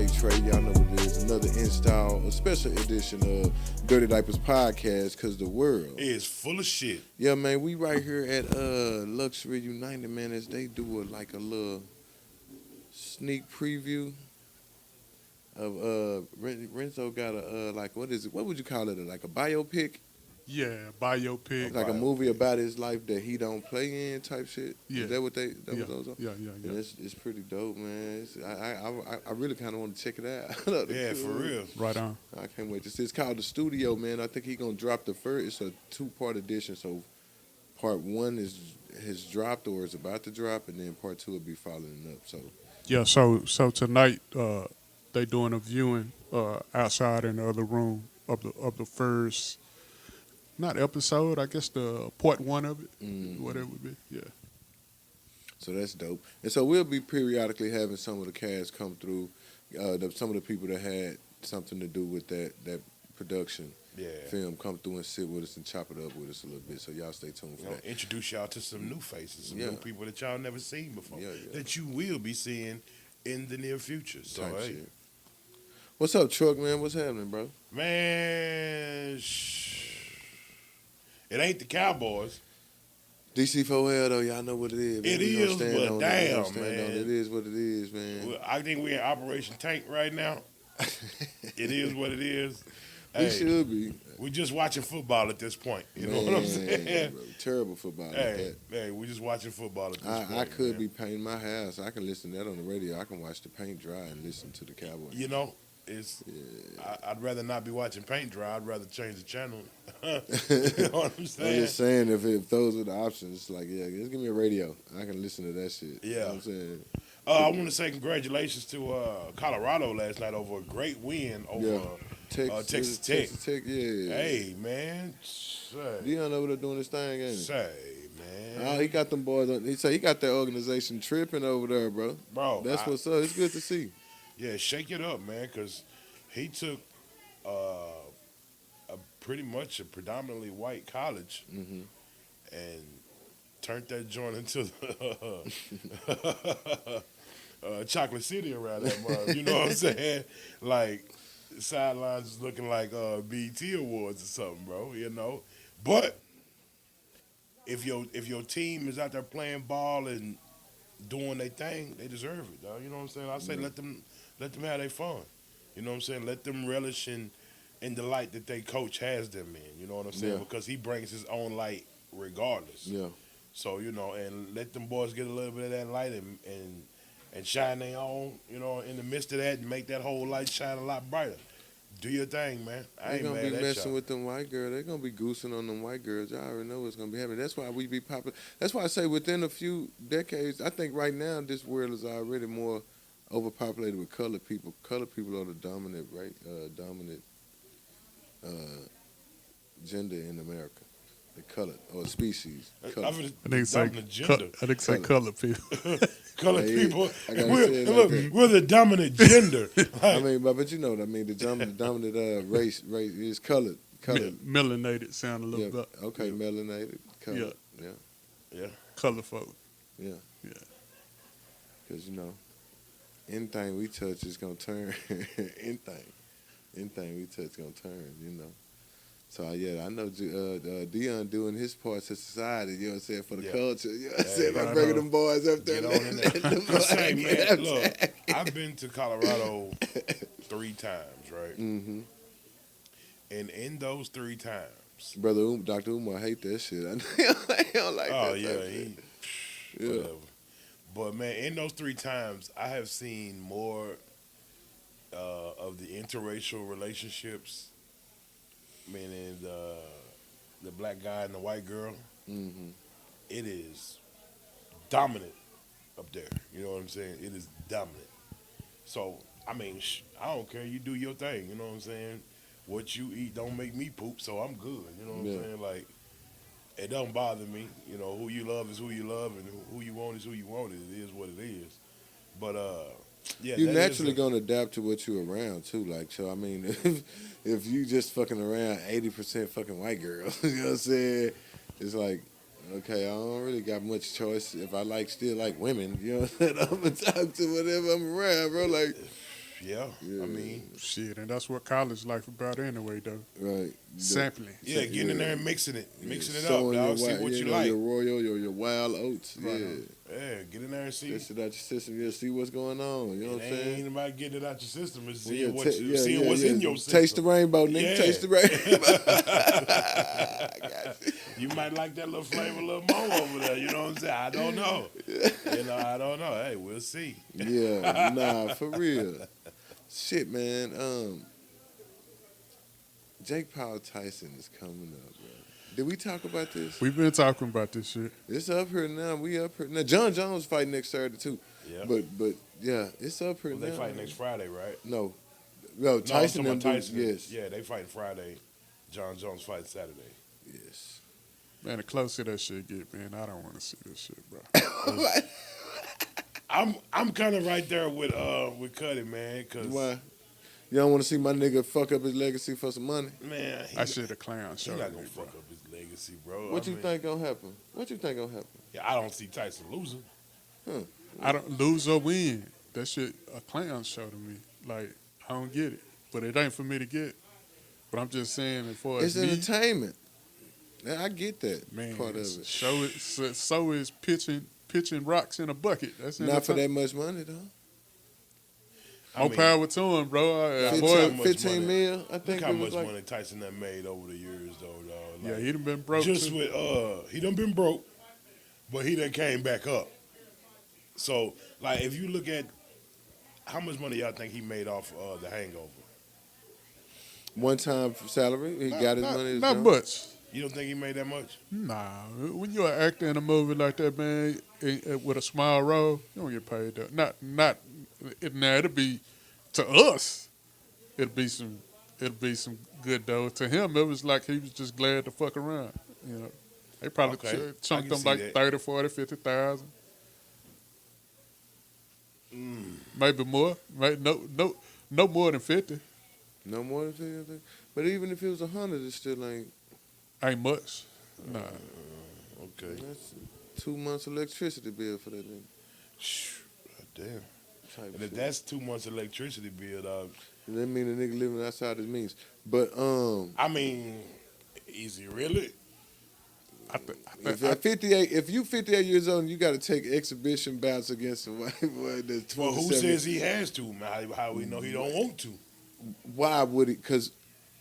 Trey, y'all know what it is. Another install, a special edition of Dirty Diapers Podcast, because the world is full of shit. Yeah, man, we right here at Luxury United, man, as they do a little sneak preview of Renzo got a what is it? What would you call it? Like a biopic? Yeah, biopic. Like a movie about his life that he don't play in type shit? Yeah. Is that what they that was those? Yeah. It's pretty dope, man. I really kind of want to check it out. Yeah, for real. Right on. I can't wait to see. It's called The Studio, man. I think he's going to drop the first. It's a two-part edition, so part one has dropped or is about to drop, and then part two will be following up. So Yeah, so tonight they doing a viewing outside in the other room of the first, not episode, I guess the part one of it, whatever it would be. Yeah. So that's dope. And so we'll be periodically having some of the cast come through, some of the people that had something to do with that production film come through and sit with us and chop it up with us a little bit. So y'all stay tuned for that. Introduce y'all to some new faces, some new people that y'all never seen before, that you will be seeing in the near future. So, hey. Shit. What's up, Truck, man? What's happening, bro? Man, it ain't the Cowboys. DC4L, though, y'all know what it is. Man. It is, but damn, man. It is what it is, man. Well, I think we're in Operation Tank right now. It is what it is. We should be. We're just watching football at this point. You know what I'm saying? Bro, terrible football. Hey, we're just watching football at this point. I could be painting my house. I can listen to that on the radio. I can watch the paint dry and listen to the Cowboys. You know, I'd rather not be watching paint dry. I'd rather change the channel. You know what I'm saying? I'm just saying, if those are the options, it's like, just give me a radio. I can listen to that shit. Yeah. You know what I'm saying? I want to say congratulations to Colorado last night over a great win over Texas Tech. Texas Tech, yeah. Hey, man. Say. Deion over there doing his thing, ain't he? Say, man. Oh, he got them boys on. He got that organization tripping over there, bro. Bro. That's what's up. It's good to see. Yeah, shake it up, man, because he took pretty much a predominantly white college and turned that joint into Chocolate City around that mug. You know what I'm saying? Like, the sidelines is looking like BET Awards or something, bro, you know? But if your team is out there playing ball and doing their thing, they deserve it, dog. You know what I'm saying? I say let them have their fun. You know what I'm saying? Let them relish in the light that their coach has them in. You know what I'm saying? Yeah. Because he brings his own light regardless. Yeah. So, you know, and let them boys get a little bit of that light and shine their own, you know, in the midst of that and make that whole light shine a lot brighter. Do your thing, man. I ain't mad at y'all. They're going to be messing with them white girls. They're going to be goosing on them white girls. Y'all already know what's going to be happening. That's why we be popular. That's why I say within a few decades, I think right now this world is already more overpopulated with colored people. Colored people are the dominant gender in America. The colored or species. I think say colored people. Colored people. Look, we're the dominant gender. I mean, but you know what I mean. The dominant race is colored. Melanated sound a little bit. Okay, melanated. Colored. Yeah. Color folk. Yeah. Because, you know, anything we touch is going to turn. anything we touch is going to turn, you know. So, I know Deion doing his part to society, you know what I'm saying, for the culture. You know what I'm saying, by bringing them boys up there. Get on in there. Say, man, look, I've been to Colorado 3 times, right? Mm-hmm. And in those 3 times. Brother Dr. Umar hate that shit. I don't like that. Oh, yeah. Whatever. But, man, in those 3 times, I have seen more of the interracial relationships, meaning the black guy and the white girl. Mm-hmm. It is dominant up there. You know what I'm saying? It is dominant. So, I mean, I don't care. You do your thing. You know what I'm saying? What you eat don't make me poop, so I'm good. You know what I'm saying? Like, it don't bother me. You know, who you love is who you love, and who you want is who you want. It is what it is. But, you're naturally going to adapt to what you're around, too. Like, so, I mean, if you just fucking around 80% fucking white girls, you know what I'm saying? It's like, okay, I don't really got much choice. If I still like women, you know what I'm saying? I'm going to talk to whatever I'm around, bro. Like, Yeah, Yeah. I mean, Shit, and that's what college life about anyway, though. Right. Sampling. yeah, getting in Yeah. there and mixing it up, Sowing dog. See what you like. your royal, your wild oats. Right Yeah. on. Yeah, get in there and see. Test it out your system. Yeah, see what's going on. You know It what I'm saying? ain't about getting it out your system. It's Well, seeing, yeah, seeing what's in your system. Taste the rainbow, nigga. Yeah. Taste the rainbow. I got you. You might like that little flavor a little more over there. You know what I'm saying? I don't know. I don't know. Hey, we'll see. Yeah, nah, for real. Shit, man. Jake Paul Tyson is coming up, bro. Did we talk about this? We've been talking about this shit. It's up here now. We up here now. John Jones fighting next Saturday too. Yeah. But yeah, it's up here Well, now. they fight next Friday, right? No, No, Tyson I'm and talking about Tyson. yes, Yeah, they fighting Friday. John Jones fighting Saturday. yes. Man, the closer that shit get, man, I don't want to see this shit, bro. I'm kind of right there with Cuddy, man. Cause Why? You don't want to see my nigga fuck up his legacy for some money? man, That shit a clown he show. not to gonna me, fuck bro. up his legacy, bro. What you think gonna happen? What you think gonna happen? Yeah, I don't see Tyson losing. I don't lose or win. That shit a clown show to me. Like, I don't get it. But it ain't for me to get. But I'm just saying, as far It's as me, entertainment. Yeah, I get that man, part of it. so is pitching rocks in a bucket. That's Not for that entertainment. much money though. More power to him, bro. 15, much 15 money. mil, I think Look how it was much like. money Tyson done made over the years, though, dog. Yeah, Like, he done been broke just too. with he done been broke, but he done came back up. So, like, if you look at how much money y'all think he made off The Hangover, One time salary, he got his money. Not much. you don't think he made that much? Nah, when you're an actor in a movie like that, man, with a small role, you don't get paid that. Now it'll be to us. It'll be some good though. To him, it was like he was just glad to fuck around. You know, they probably Okay, I chunked can him see like that. 30, 40, 50,000. Maybe more. No more than 50. No more than 50, I think. But even if it was 100, it still Ain't much. Nah. Okay. That's 2 months electricity bill for that nigga. Damn. Type And if shit. that's 2 months electricity bill, dog. That mean the nigga living outside his means. But I mean, is he really? if at 58, if you 58 years old and you got to take exhibition bouts against a white boy that's 27, Well, who says he has to? How we know he don't want to? why would it? Because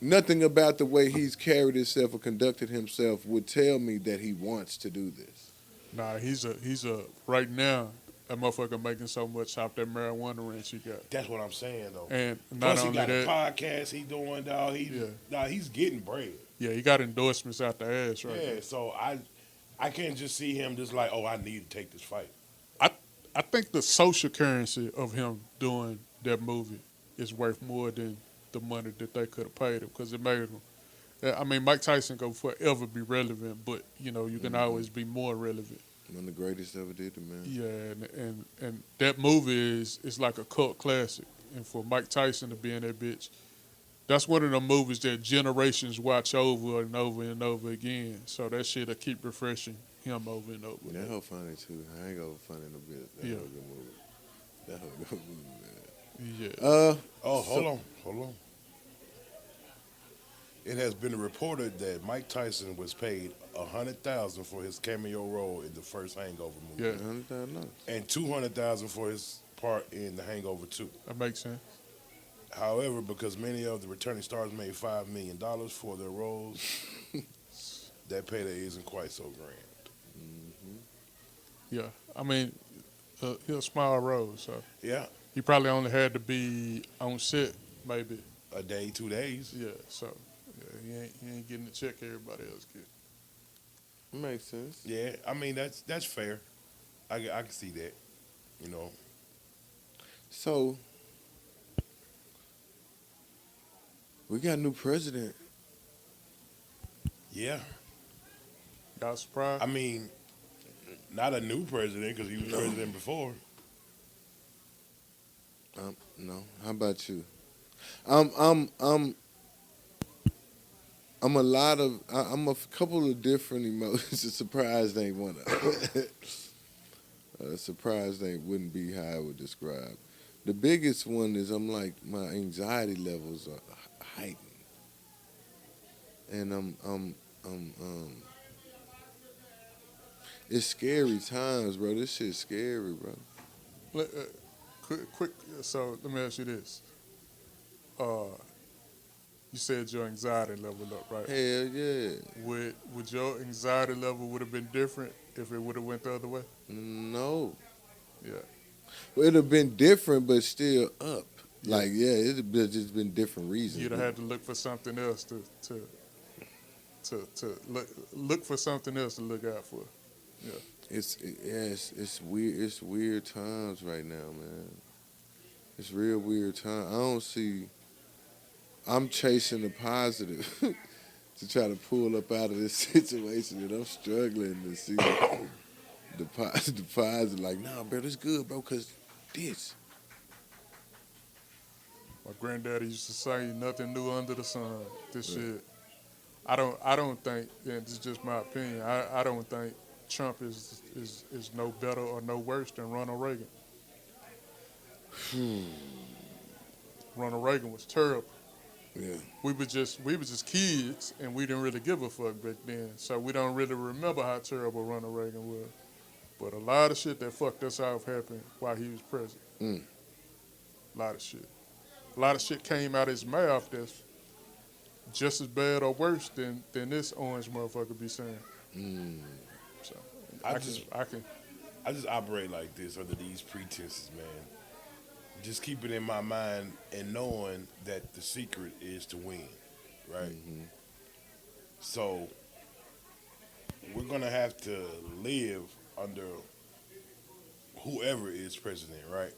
nothing about the way he's carried himself or conducted himself would tell me that he wants to do this. Nah, he's a right now. That motherfucker making so much off that marijuana ranch he got. That's what I'm saying, though. And not Plus, he only got that, a podcast he doing, dog. He's getting bread. yeah, he got endorsements out the ass right Yeah, now. so I can't just see him just like, oh, I need to take this fight. I think the social currency of him doing that movie is worth more than the money that they could have paid him because it made him. I mean, Mike Tyson go forever be relevant, but you know you can always be more relevant. One of the greatest ever did it, man. Yeah, and that movie is like a cult classic, and for Mike Tyson to be in that bitch, that's one of the movies that generations watch over and over and over again. So that shit'll keep refreshing him over and over. That whole funny too. I ain't gonna funny in a bit. That Yeah. whole good movie. That whole good movie, man. Yeah. Hold on. It has been reported that Mike Tyson was paid $100,000 for his cameo role in the first Hangover movie, Yeah, $100,000. and $200,000 for his part in the Hangover 2. that makes sense. However, because many of the returning stars made $5 million for their roles, that payday isn't quite so grand. Yeah, I mean, he's a small role, so Yeah, he probably only had to be on set maybe. a day, 2 days. Yeah, so yeah, he ain't getting the check everybody else get. Makes sense. Yeah, I mean that's fair. I can see that. You know, So we got a new president. yeah. Y'all surprised? I mean, not a new president because he was president before. No. How about you? I'm a couple of different emotions. Surprised ain't one of them. Surprised wouldn't be how I would describe. The biggest one is I'm like my anxiety levels are heightened, and it's scary times, bro. This shit's scary, bro. Quick. So let me ask you this: you said your anxiety level up, right? Hell yeah. Would your anxiety level would have been different if it would have went the other way? No. Yeah. Well, it'd have been different, but still up. Yeah. Like, yeah, it'd have just been different reasons. You'd have had to look for something else to look for something else to look out for. Yeah. It's weird. It's weird times right now, man. It's real weird time. I don't see. I'm chasing the positive to try to pull up out of this situation, and I'm struggling to see the positive. Like, nah, bro, this good, bro, cause this. My granddaddy used to say, "Nothing new under the sun." This shit. I don't think, and this is just my opinion. I don't think Trump is no better or no worse than Ronald Reagan. Ronald Reagan was terrible. Yeah. We were just kids, and we didn't really give a fuck back then. So we don't really remember how terrible Ronald Reagan was. But a lot of shit that fucked us off happened while he was president. A lot of shit. A lot of shit came out of his mouth that's just as bad or worse than this orange motherfucker be saying. So I just operate like this under these pretenses, man. Just keep it in my mind and knowing that the secret is to win, right? So we're gonna have to live under whoever is president, right?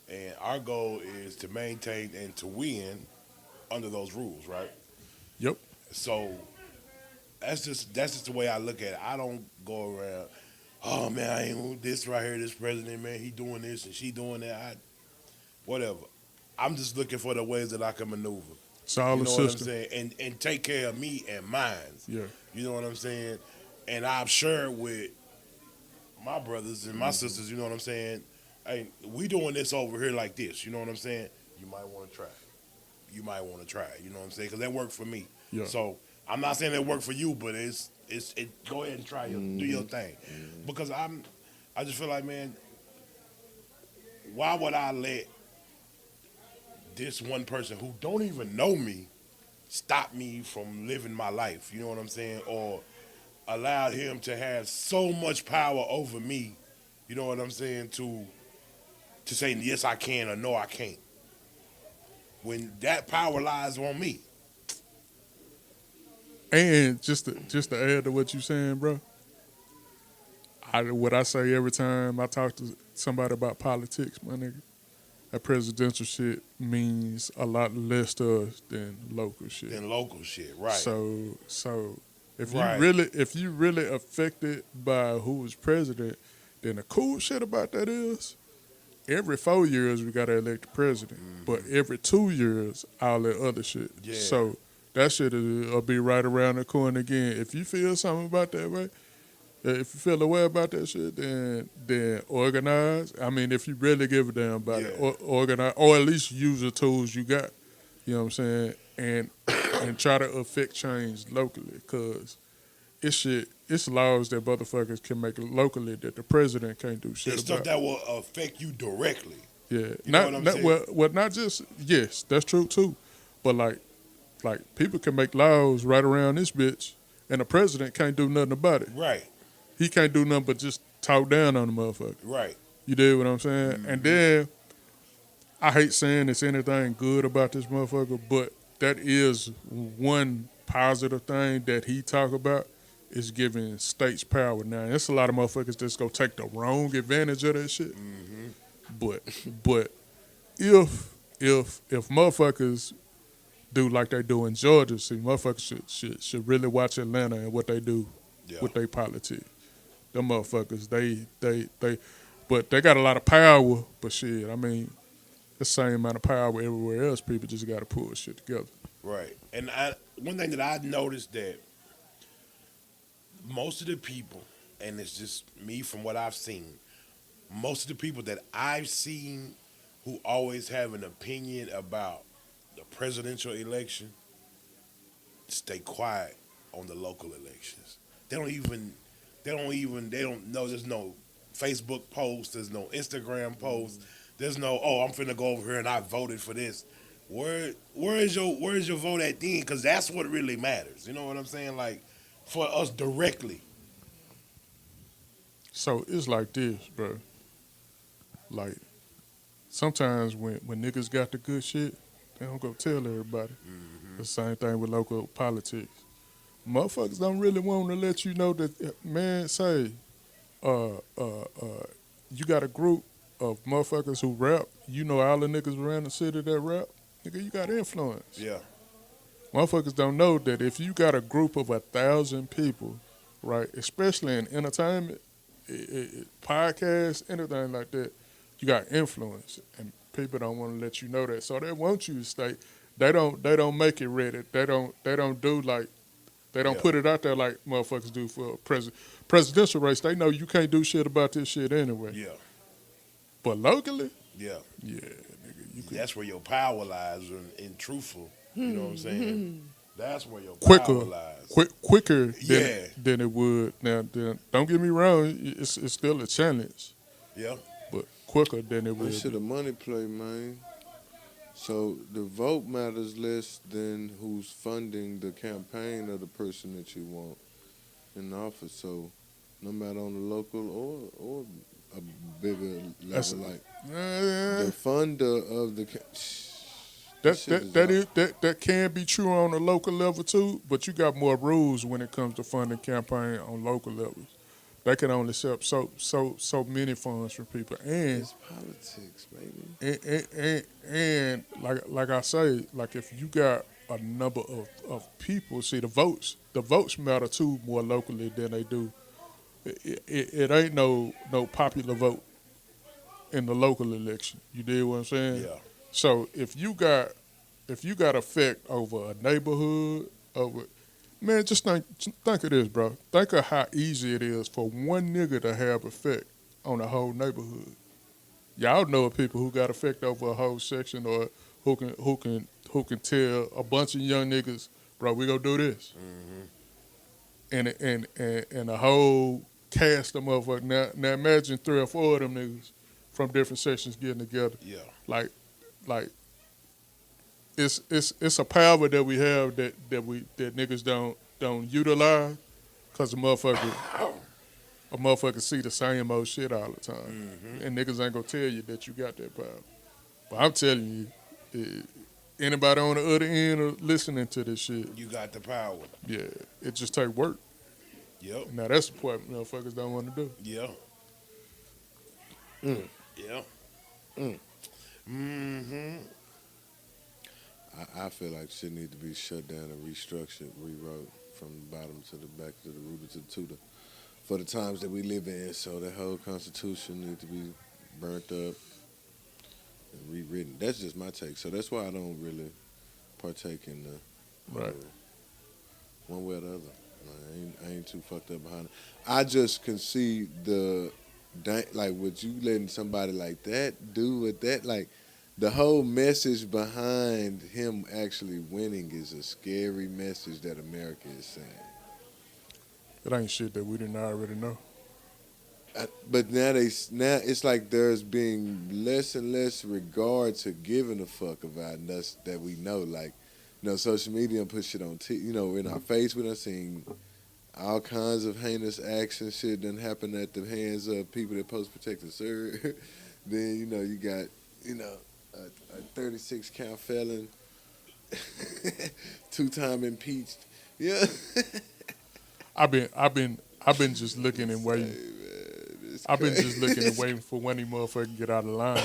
And our goal is to maintain and to win under those rules, right? Yep. So that's just the way I look at it. I don't go around, oh man, I ain't this right here, this president, man, he doing this and she doing that. Whatever. I'm just looking for the ways that I can maneuver. Solid you know system. what I'm saying? And take care of me and mine. Yeah. You know what I'm saying? And I'm sure with my brothers and my sisters, you know what I'm saying? Hey, we doing this over here like this. You know what I'm saying? You might want to try. You might want to try. You know what I'm saying? Because that worked for me. Yeah. So I'm not saying it worked for you, but it. Go ahead and try do your thing, because I just feel like, man, why would I let this one person who don't even know me stop me from living my life? You know what I'm saying? Or allow him to have so much power over me. You know what I'm saying? To say yes I can or no I can't, when that power lies on me. And just to add to what you're saying, bro, what I say every time I talk to somebody about politics, my nigga, that presidential shit means a lot less to us than local shit. Right. So if Right. you really affected by who was president, then the cool shit about that is every 4 years we gotta elect a president, but every 2 years all that other shit. Yeah. So that shit will be right around the corner again. If you feel something about that, right? If you feel a way about that shit, then organize. I mean, if you really give a damn about it, organize, or at least use the tools you got. You know what I'm saying? And try to affect change locally, because it's laws that motherfuckers can make locally that the president can't do shit It's about. stuff that will affect you directly. Yeah, You know what I'm saying? Well, not just, yes, that's true too, but like people can make laws right around this bitch, and the president can't do nothing about it. Right. He can't do nothing but just talk down on the motherfucker. Right. You dig what I'm saying? And then I hate saying it's anything good about this motherfucker, but that is one positive thing that he talk about, is giving states power. Now, there's a lot of motherfuckers that's gonna take the wrong advantage of that shit. But if motherfuckers do like they do in Georgia, see, motherfuckers should really watch Atlanta and what they do with their politics. Them motherfuckers, but they got a lot of power. But shit, I mean, the same amount of power everywhere else. People just got to pull shit together. Right. And one thing that I noticed, that most of the people, and it's just me from what I've seen, most of the people that I've seen who always have an opinion about the presidential election stay quiet on the local elections. They don't know. There's no Facebook post. There's no Instagram post. There's no, oh, I'm finna go over here and I voted for this. Where is your vote at then? Because that's what really matters. You know what I'm saying? Like, for us directly. So it's like this, bro. Like, sometimes when niggas got the good shit, they don't go tell everybody. The same thing with local politics. Motherfuckers don't really want to let you know that, man, say, you got a group of motherfuckers who rap. You know all the niggas around the city that rap. Nigga, you got influence. Yeah. Motherfuckers don't know that if you got a group of 1,000 people, right, especially in entertainment, podcasts, anything like that, you got influence, and people don't want to let you know that. So they want you to stay. They don't make it ready. They don't do like, they don't put it out there like motherfuckers do for a presidential race. They know you can't do shit about this shit anyway. Yeah. But locally, Yeah. nigga, you That's where your power lies in truthful. You know what I'm saying? That's where your quicker, power lies. quicker than it would. Now, don't get me wrong, it's still a challenge. Yeah. But quicker than it would. This shit a money play, man. So the vote matters less than who's funding the campaign of the person that you want in office. So no matter on the local or a bigger level, like the funder of the that can be true on a local level too, but you got more rules when it comes to funding campaign on local levels. They can only accept so many funds from people, and it's politics, baby. And like I say, like if you got a number of people, see the votes matter too more locally than they do. It ain't no popular vote in the local election. You dig what I'm saying? Yeah. So if you got effect over a neighborhood, man, just think of this, bro. Think of how easy it is for one nigga to have effect on a whole neighborhood. Y'all know of people who got effect over a whole section, or who can tell a bunch of young niggas, bro, we gonna do this, and a whole cast of motherfuckers. Now imagine 3 or 4 of them niggas from different sections getting together. Yeah. Like it's a power that we have that niggas don't utilize, cause a motherfucker see the same old shit all the time, and niggas ain't gonna tell you that you got that power. But I'm telling you, anybody on the other end of listening to this shit, You got the power. yeah, it just take work. Yep. Now that's the part motherfuckers don't want to do. Yeah. Yeah. I feel like shit need to be shut down and restructured, rewrote from the bottom to the back to the root to the tutor for the times that we live in. So the whole Constitution need to be burnt up and rewritten. That's just my take. So that's why I don't really partake in the Right. one way or the other. I ain't too fucked up behind it. I just can see like what you letting somebody like that do with that, like the whole message behind him actually winning is a scary message that America is saying. It ain't shit that we didn't already know. But now it's like there's being less and less regard to giving a fuck about us that we know. Like, social media puts shit on in our face. We done seen all kinds of heinous acts and shit done happen at the hands of people that post protective service. Then you got a 36 count felon, 2-time impeached. Yeah. I've been just looking and waiting. I've been just looking and waiting for when these motherfuckers get out of line.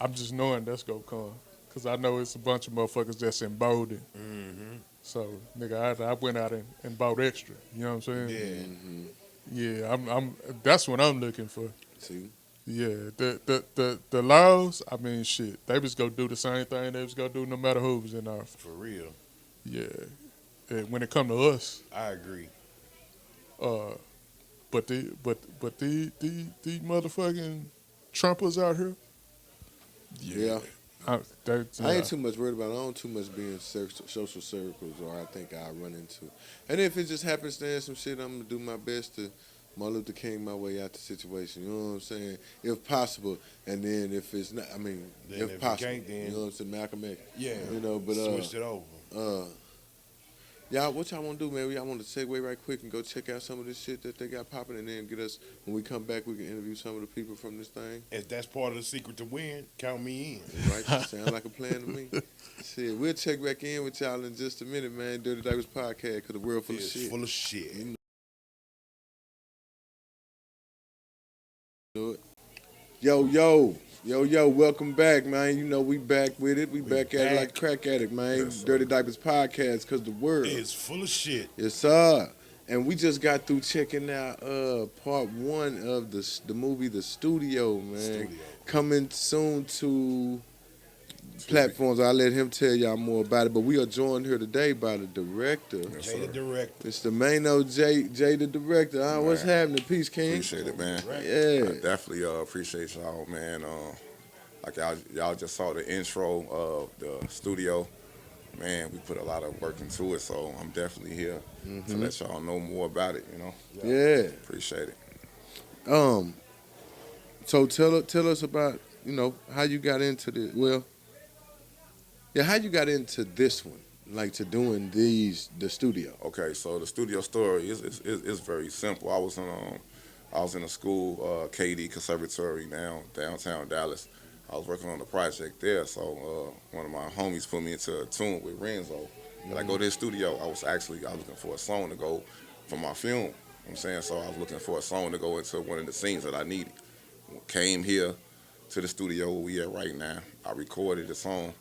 I'm just knowing that's gonna come, cause I know it's a bunch of motherfuckers that's emboldened. So nigga, I went out and bought extra. You know what I'm saying? Yeah. I'm that's what I'm looking for. See. Yeah, the laws, I mean, shit, they was gonna do the same thing they was gonna do no matter who was in office. For real. Yeah. When it come to us, I agree. but these motherfucking Trumpers out here, Yeah. I ain't too much worried about it. I don't too much be in social circles or I think I run into. And if it just happens to some shit, I'm going to do my best to Martin Luther King my way out the situation. You know what I'm saying? If possible. And then if it's not, I mean, Then if if possible. you can't, then You know what I'm saying? Malcolm X. yeah, You know, but switch it over. y'all, what y'all want to do, man? Y'all want to segue right quick and go check out some of this shit that they got popping, and then get us, when we come back, we can interview some of the people from this thing. If that's part of the secret to win, count me in. Right? Sound like a plan to me. Shit, we'll check back in with y'all in just a minute, man. Dirty Diapers Podcast, because the world full of It's shit. full of shit. You know it. Yo, welcome back, man. You know we back with it. We back at it like a crack addict, man. Yes, Dirty Diapers Podcast, because the world It's full of shit. Yes, sir. And we just got through checking out part one of the movie The Studio, man. Studio. Coming soon to platforms. I'll let him tell y'all more about it. But we are joined here today by the director. Yes, Jay the director. It's the main old Jay the director. What's happening? Peace, King. Appreciate it, man. Yeah. I definitely appreciate y'all, man. Like y'all just saw the intro of the studio. Man, we put a lot of work into it, so I'm definitely here to let y'all know more about it, you know? Yeah. Appreciate it. So tell us about, how you got into how you got into this one, like to doing the studio. Okay, so the studio story is very simple. I was in a school, KD Conservatory downtown Dallas. I was working on a project there, so one of my homies put me into a tune with Renzo. And I go to his studio. I was looking for a song to go for my film. You know what I'm saying? So I was looking for a song to go into one of the scenes that I needed. Came here to the studio where we at right now. I recorded the song,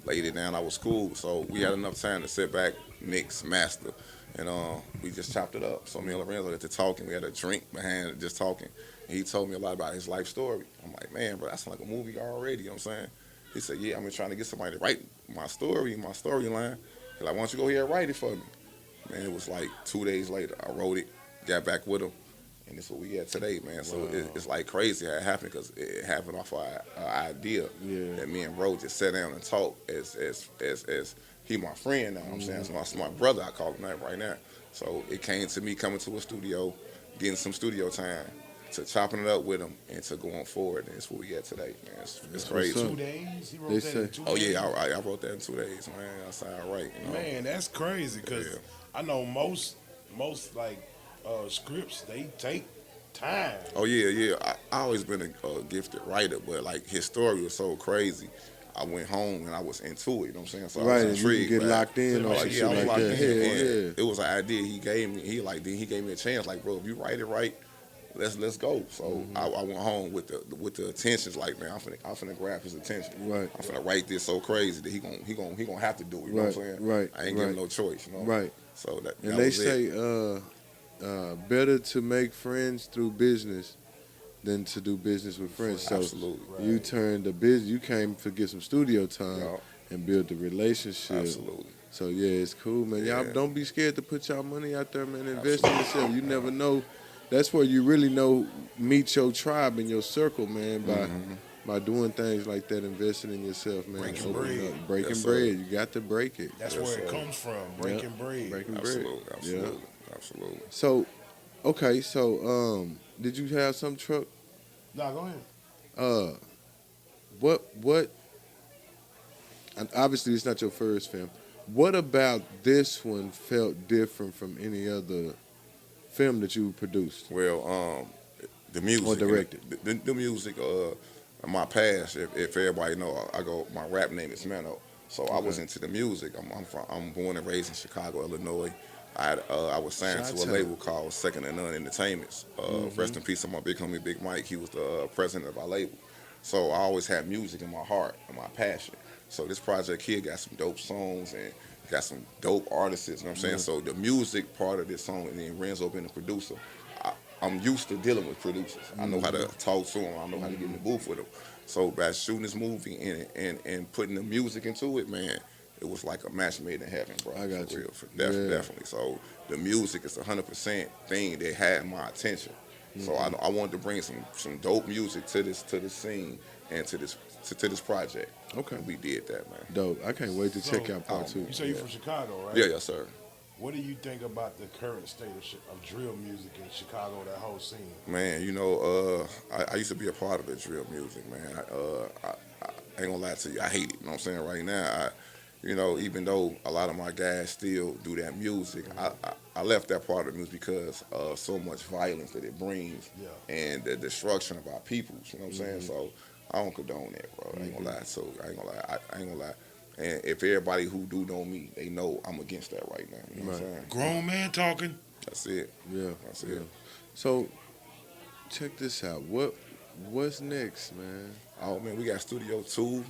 laid it down. I was cool, so we had enough time to sit back, mix, master, and we just chopped it up. So me and Lorenzo got to talking. We had a drink behind it, just talking. And he told me a lot about his life story. I'm like, man, bro, that's like a movie already. You know what I'm saying? He said, yeah, I've been trying to get somebody to write my story, my storyline. He's like, why don't you go here and write it for me? Man, it was like 2 days later. I wrote it, got back with him, and it's what we at today, man. So it's like crazy how it happened, because it happened off our idea that me and Bro just sat down and talked as he my friend now. You know what I'm saying? So that's my brother, I call him that right now. So it came to me coming to a studio, getting some studio time, to chopping it up with him, and to going forward, and it's what we got today, man. It's crazy. 2 days? He wrote that in 2 days? Oh yeah, I wrote that in 2 days, man. I sound right. You know? Man, that's crazy, because I know most like scripts, they take time. Oh yeah. I always been a gifted writer, but like his story was so crazy. I went home and I was into it. You know what I'm saying? So I was intrigued. You get locked in or like, shit like locked that. in. It was an idea he gave me. He gave me a chance. Like, bro, if you write it right, let's go. So I went home with the intentions, like, man, I'm finna grab his attention. Right. I'm finna write this so crazy that he gonna have to do it. You know what I'm saying? Right. I ain't giving no choice. You know? Right. So that And was they it. say better to make friends through business than to do business with friends. So Absolutely. you turned the business. You came to get some studio time Yeah. and build the relationship. Absolutely. So yeah, it's cool, man. Yeah. Y'all don't be scared to put y'all money out there, man. Invest in yourself. You never know. That's where you really meet your tribe and your circle, man. By doing things like that, investing in yourself, man. Breaking Opening bread. up. Breaking Yes, sir. bread. You got to break it. That's Yes, where it sir. comes from, breaking bread. Breaking bread. Absolutely. Yeah. Absolutely. So, okay. So, did you have some truck? No, go ahead. What? And obviously, it's not your first film. What about this one felt different from any other film that you produced? Well, the music Or directed. The music. My past. If everybody know, my rap name is Mano. So I was into the music. I'm born and raised in Chicago, Illinois. I was signed to a label called Second and None Entertainments. Rest in peace to my big homie Big Mike. He was the president of our label. So I always had music in my heart and my passion. So this project here got some dope songs and got some dope artists. You know what I'm saying? So the music part of this song, and then Renzo being the producer, I'm used to dealing with producers. I know how to talk to them. I know how to get in the booth with them. So by shooting this movie and putting the music into it, man, it was like a match made in heaven, bro. I got you. Definitely. So the music is 100% thing that had my attention. So I wanted to bring some dope music to this scene and to to this project. Okay. And we did that, man. Dope. I can't wait to check out part 2. You say you're from Chicago, right? Yeah, yes, sir. What do you think about the current state of drill music in Chicago, that whole scene? Man, I used to be a part of the drill music, man. I ain't gonna lie to you, I hate it. You know what I'm saying? Right now, even though a lot of my guys still do that music, I left that part of the music because of so much violence that it brings and the destruction of our peoples. You know what I'm saying? So I don't condone that, bro. I ain't gonna lie. So I ain't gonna lie. And if everybody who do know me, they know I'm against that right now. You know what I'm saying? Grown man talking. That's it. Yeah. That's it. So check this out. What's next, man? Oh man, we got Studio 2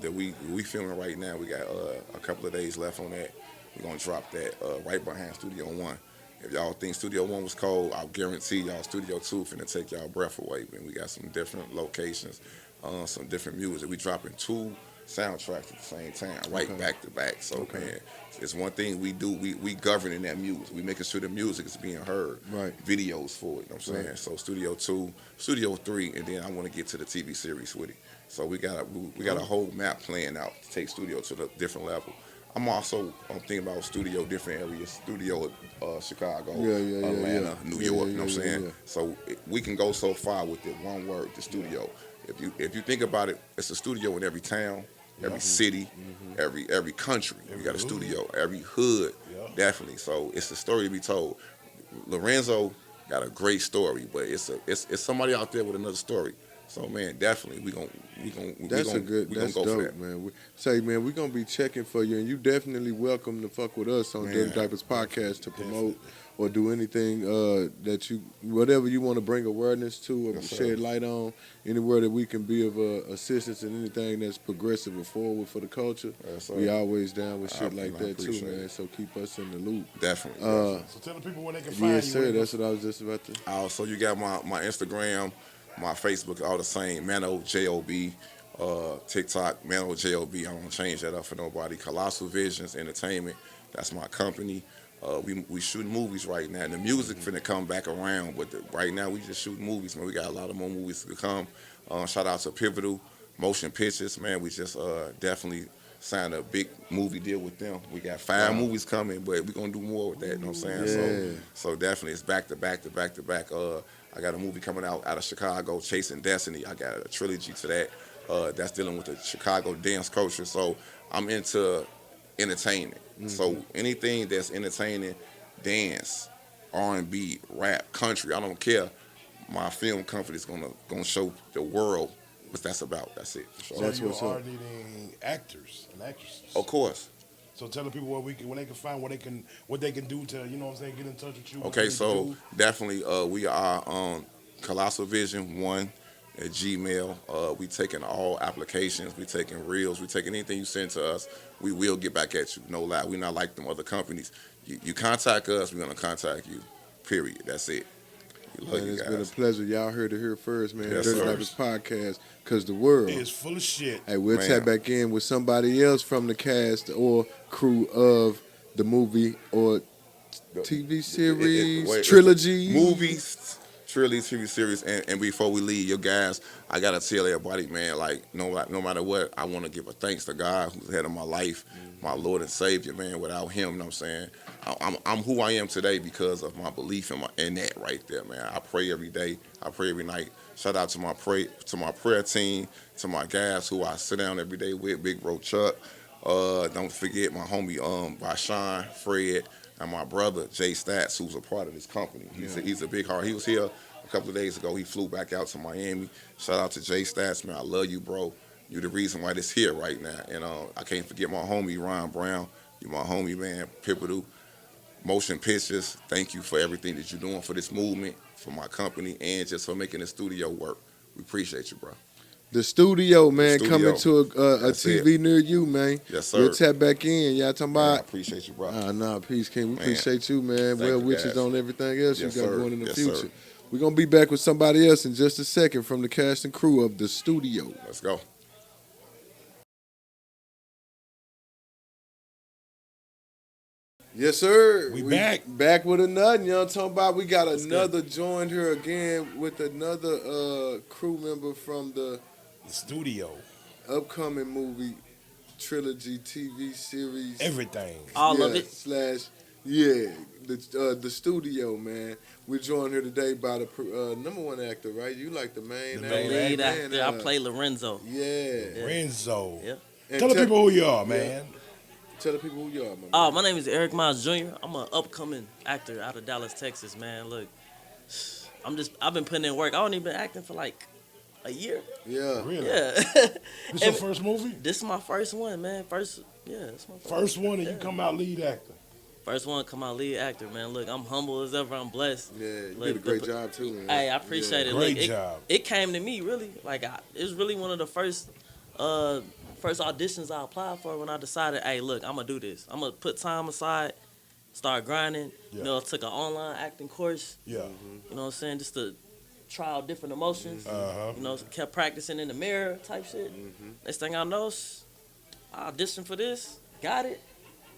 that we filming right now. We got a couple of days left on that. We're gonna drop that right behind Studio 1. If y'all think Studio 1 was cold, I'll guarantee y'all Studio 2 finna take y'all breath away. Man, we got some different locations, some different music. We dropping 2 soundtracks at the same time, right back to back. So man, it's one thing we do. We governing that music. We making sure the music is being heard. Right. Videos for it. You know what I'm saying? So Studio 2, Studio 3, and then I want to get to the TV series with it. So we got a whole map planned out to take Studio to the different level. I'm thinking about different areas, Studio Chicago, Atlanta, New York. You know what I'm saying? So we can go so far with it. One word, the studio. If you think about it, it's a studio in every town, every city, every country. We got a studio, every hood, definitely. So it's a story to be told. Lorenzo got a great story, but it's somebody out there with another story. So man, definitely we gonna That's go dope, for that, man. We're gonna be checking for you, and you definitely welcome to fuck with us on Dirty Diapers Podcast to promote or do anything whatever you want to bring awareness to or shed light on, anywhere that we can be of assistance in anything that's progressive or forward for the culture. We always down with shit like that too, man. So keep us in the loop. Definitely. So tell the people where they can find you. Yes, sir. That's what I was just about to. Also, you got my Instagram, my Facebook, all the same. Mano Job, TikTok Mano Job. I don't change that up for nobody. Colossal Visions Entertainment. That's my company. We shooting movies right now. The music finna come back around, but right now we just shooting movies, man. We got a lot of more movies to come. Shout out to Pivotal Motion Pictures, man. We just definitely signed a big movie deal with them. We got 5 movies coming, but we're gonna do more with that. You know what I'm saying? So definitely it's back to back to back to back. I got a movie coming out of Chicago, Chasing Destiny. I got a trilogy to that. That's dealing with the Chicago dance culture. So I'm into entertainment. So anything that's entertaining, dance, R&B, rap, country, I don't care. My film company is gonna show the world what that's about. That's it. So That's you what's are up. needing actors and actresses. Of course. So tell the people where they can find what they can do to, you know what I'm saying, get in touch with you. Okay, so definitely we are on Colossal Vision 1 at Gmail. We taking all applications, we taking reels, we taking anything you send to us. We will get back at you. No lie, we not like them other companies. You contact us, we're gonna contact you. Period. That's it. We love Man, you it's guys. been a pleasure. Y'all heard it here first, man. Yes, Dirty sir. Diapers Podcast, because the world is full of shit. Hey, we'll Man. tap back in with somebody else from the cast or crew of the movie or TV series, trilogy. Movies, trilogies, TV series, and before we leave, your guys, I gotta tell everybody, man, like no matter what, I want to give a thanks to God who's the head of my life, my Lord and Savior, man. Without Him, you know what I'm saying, I'm who I am today because of my belief in that right there, man. I pray every day, I pray every night. Shout out to my prayer team, to my guys who I sit down every day with, Big Bro Chuck. Don't forget my homie Bashan, Fred, and my brother Jay Stats, who's a part of this company. He's a big heart. He was here a couple of days ago. He flew back out to Miami. Shout out to Jay Stats, man. I love you, bro. You the reason why this here right now. And I can't forget my homie Ron Brown. You my homie, man. Pivotal Motion Pictures. Thank you for everything that you're doing for this movement, for my company, and just for making the studio work. We appreciate you, bro. The studio, man, The studio. coming to a That's TV near you, man. Yes, sir. We'll tap back in. Y'all talking Man, I about? appreciate you, bro. Nah, peace, King. We Man. appreciate you, man. Thank Well you, wishes guys. on everything else Yes, you got sir. going in the Yes, future. sir. We're going to be back with somebody else in just a second from the cast and crew of The Studio. Let's go. Yes, sir. We back. Back with another. You know what I'm talking about? We got Let's another joined here again with another crew member from the The studio. Upcoming movie, trilogy, TV series. Everything. All of it. The studio, man. We're joined here today by the #1 actor, right? You like the main The actor. main Lead man, actor. I play Lorenzo. Yeah. Renzo. Yeah. And Tell the people who you are, man. Tell the people who you are, man. Oh, my name is Eric Miles Jr. I'm an upcoming actor out of Dallas, Texas, man. Look, I've been putting in work. I only been acting for like a year. Yeah. Really? Yeah. This your first movie? This is my first one, man. It's my First one, and you come out lead actor. First one, come out lead actor, man. Look, I'm humble as ever. I'm blessed. Yeah, you Look, did a great job too, man. Hey, I appreciate it. Great Look, job. It came to me really. Like it was really one of the first auditions I applied for when I decided, hey, look, I'm gonna do this. I'm gonna put time aside, start grinding. Yeah. You know, took an online acting course. Yeah. You know what I'm saying? Just to try out different emotions. Uh-huh. You know, kept practicing in the mirror type shit. Next thing I know, I auditioned for this, got it.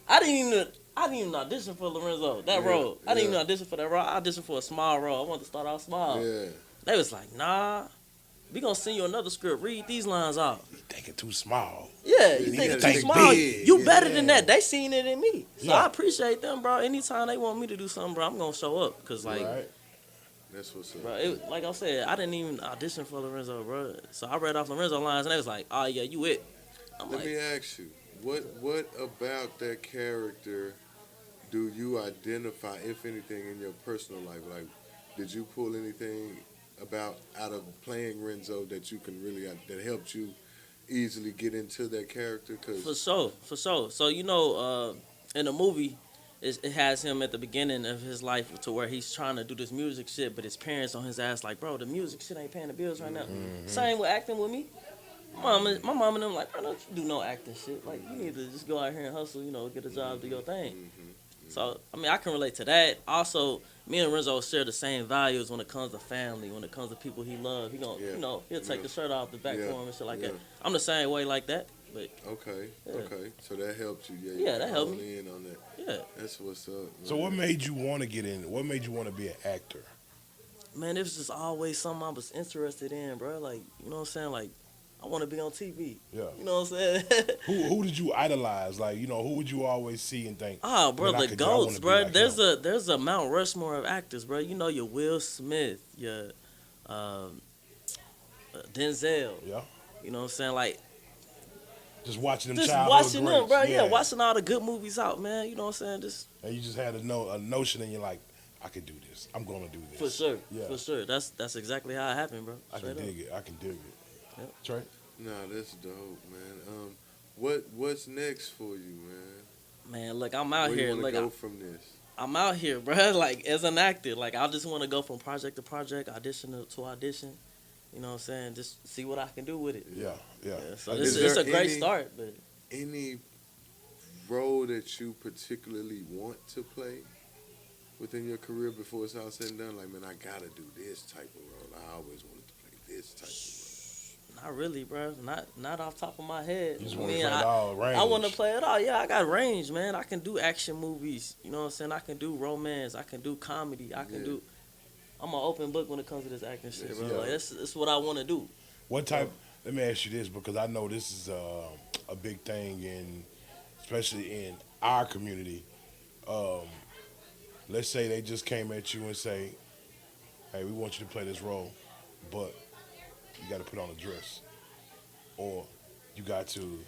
I didn't even audition for Lorenzo, that role. I didn't even audition for that role. I auditioned for a small role. I wanted to start off small. Yeah. They was like, nah, we gonna send you another script. Read these lines out. You thinking too small. Yeah, you You think gotta it's too think small. big. You better than that. They seen it in me. So Yeah. I appreciate them, bro. Anytime they want me to do something, bro, I'm gonna show up. Cause like, Right. That's what's up. bro, like I said, I didn't even audition for Lorenzo, bro. So I read off Lorenzo lines and they was like, oh yeah, you it. I'm Let like, me ask you, what about that character do you identify, if anything, in your personal life? Like, did you pull anything out of playing Renzo that you can really that helped you easily get into that character? for sure. So you know, in the movie, it has him at the beginning of his life to where he's trying to do this music shit, but his parents on his ass like, bro, the music shit ain't paying the bills right now. Same with acting with me. My mom and them like, bro, don't you do no acting shit. Like, you need to just go out here and hustle, you know, get a job, do your thing. So, I mean, I can relate to that. Also, me and Renzo share the same values when it comes to family, when it comes to people he loves. He gonna, you know, he'll take the shirt off the back for him and shit like that. I'm the same way like that, but Okay. So that helped you. Yeah, that helped me in on that. yeah. That's what's up. Man. So what made you want to get in? What made you want to be an actor? Man, it was just always something I was interested in, bro. Like, you know what I'm saying? Like, I want to be on TV. Yeah. You know what I'm saying? Who did you idolize? Like, you know, who would you always see and think? Oh, bro, "Man, I the could do- I wanna GOATs, be bro. like There's a Mount Rushmore of actors, bro. You know your Will Smith, your Denzel. Yeah. You know what I'm saying? Like, Just watching them just childhood watching greats. them, bro. Yeah, watching all the good movies out, man. You know what I'm saying? Just And you just had a notion and you're like, I could do this. I'm gonna do this. for sure, Yeah. for sure. That's exactly how it happened, bro. I can Straight up. dig it. I can dig it. Yep. Trey? Nah, that's dope, man. What's next for you, man? Man, look, I'm out Where here. you wanna Look, go from this? I'm out here, bro. Like, as an actor, like, I just want to go from project to project, audition to audition. You know what I'm saying? Just see what I can do with it. Yeah. So Is it's there a great any- start, but Any role that you particularly want to play within your career before it's all said and done? Like, man, I gotta do this type of role. I always wanted to play this type of not really, bro. Not off top of my head. You just I want to mean, play it all range. I want to play it all. Yeah, I got range, man. I can do action movies. You know what I'm saying? I can do romance. I can do comedy. I can do. I'm an open book when it comes to this acting shit, bro. Yeah. Like, that's what I want to do. What type? Let me ask you this because I know this is a big thing especially in our community. Let's say they just came at you and say, "Hey, we want you to play this role, but you got to put on a dress, or you got to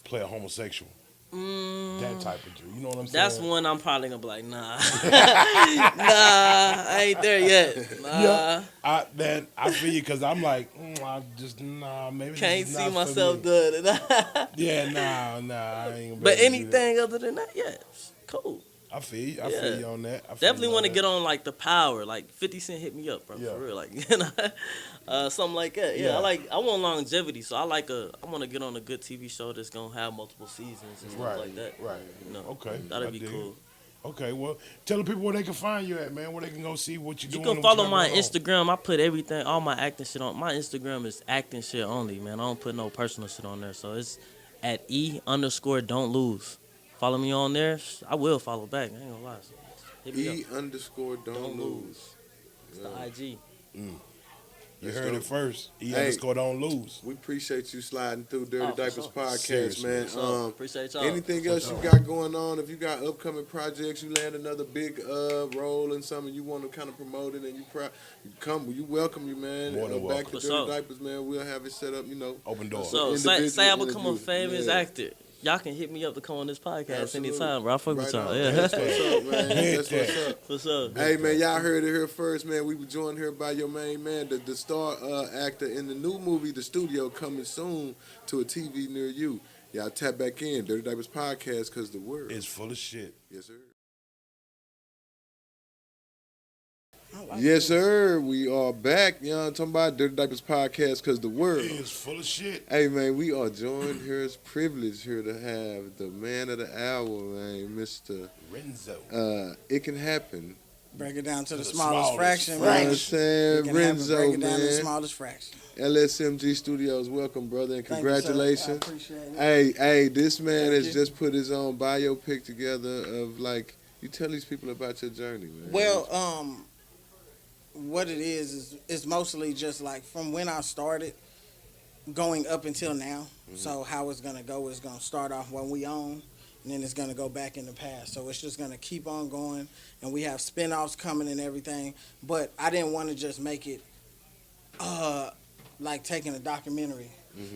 play a homosexual." That type of you know what I'm saying? That's one I'm probably gonna be like, nah, nah, I ain't there yet. Nah, Yeah, I feel you because I'm like, I just maybe this can't is see not for myself me. doing it. Yeah, nah, I ain't. Gonna be But able to do that. anything other than that, yeah, cool. I feel you. I Yeah. feel you on that. Definitely want to get on like the power. Like 50 Cent hit me up, bro. Yeah. For real, like you know, something like that. Yeah, Yeah. I want longevity, so I want to get on a good TV show that's gonna have multiple seasons and stuff Right, like that. right. You know, Okay, that'd I be dig cool. it. Okay, well, tell the people where they can find you at, man. Where they can go see what you're You doing. can and what follow got my going on. Instagram. I put everything, all my acting shit on. My Instagram is acting shit only, man. I don't put no personal shit on there. So it's at @E_don't lose. Follow me on there. I will follow back. I ain't gonna lie. Hit me up. E_don't Don't lose. It's the IG. You heard it first. Hey. Don't lose. We appreciate you sliding through Dirty Oh, for Diapers sure. podcast, Seriously. man. Appreciate y'all. Anything else you got going on? If you got upcoming projects, you land another big role in something you want to kind of promote it, and you welcome you, man. More than Back welcome. to For Dirty sure. Diapers, man. We'll have it set up, Open door. So individual say I become a interview. famous Yeah. actor. Y'all can hit me up to come on this podcast Absolutely. anytime, bro. I fuck with Right y'all. on. Yeah. That's what's up, man. That's what's up. For sure. Hey, man, y'all heard it here first, man. We were joined here by your main man, the star actor in the new movie, The Studio, coming soon to a TV near you. Y'all tap back in, Dirty Diapers Podcast, because the word It's full of shit. Yes, sir. Like Yes, sir. We are back. You know what I'm talking about? Dirty Diapers Podcast, because the word. It's full of shit. Hey, man, we are joined here. It's privileged here to have the man of the hour, man, Mr. Renzo. It Can Happen. Break it down to the The smallest smallest fraction, You know what man. I'm saying? You can have it, Renzo, break it down to the man. smallest fraction. LSMG Studios, welcome, brother, and Thank you, sir. congratulations. I appreciate it. Hey, this man Thank has you. just put his own biopic together of you tell these people about your journey, man. Well, what it is it's mostly just like from when I started going up until now. So how it's gonna go is gonna start off when we own, and then it's gonna go back in the past. So it's just gonna keep on going, and we have spin-offs coming and everything. But I didn't want to just make it like taking a documentary.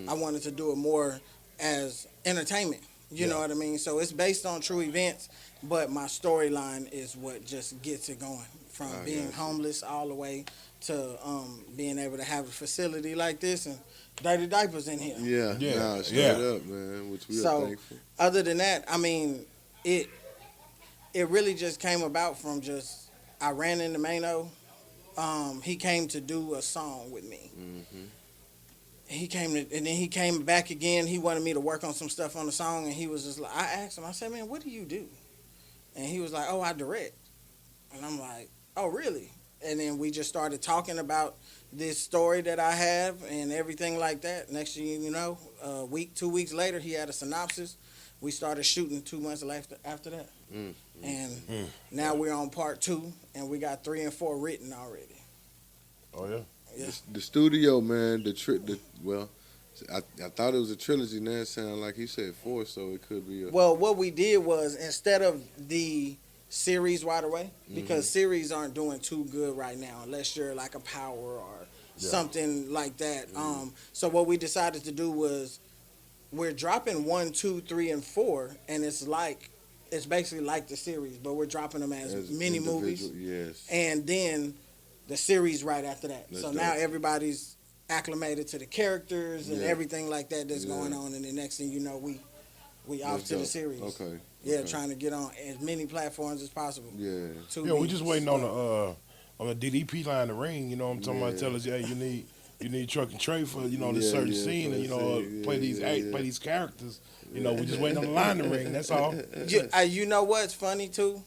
I wanted to do it more as entertainment. You know what I mean? So it's based on true events, but my storyline is what just gets it going. From being homeless all the way to being able to have a facility like this and Dirty Diapers in here. Yeah, straight up, man, which we are thankful. Other than that, I mean, it really just came about from just, I ran into Mano. He came to do a song with me. He came and then he came back again. He wanted me to work on some stuff on the song, and he was just like, I asked him, I said, man, what do you do? And he was like, oh, I direct. And I'm like, oh, really? And then we just started talking about this story that I have and everything like that. Next thing you know, 2 weeks later, he had a synopsis. We started shooting 2 months after that. And now we're on part 2, and we got 3 and 4 written already. Oh, yeah? Yeah. The studio, man, I thought it was a trilogy. Now it sounds like he said 4, so it could be a... Well, what we did was, instead of the series right away, because series aren't doing too good right now unless you're like a Power or something like that. So what we decided to do was, we're dropping 1, 2, 3, and 4, and it's basically like the series, but we're dropping them as mini movies. Yes. And then the series right after that. That's so dope. now everybody's acclimated to the characters and everything like that that's going on, and the next thing you know, we off to the series. Okay. Yeah, trying to get on as many platforms as possible. Yeah. We just waiting on the DDP line to ring. You know what I'm talking about? Tell us, hey, you need truck and tray for the certain scene, and play these characters. We just waiting on the line to ring. That's all. You know what's funny too?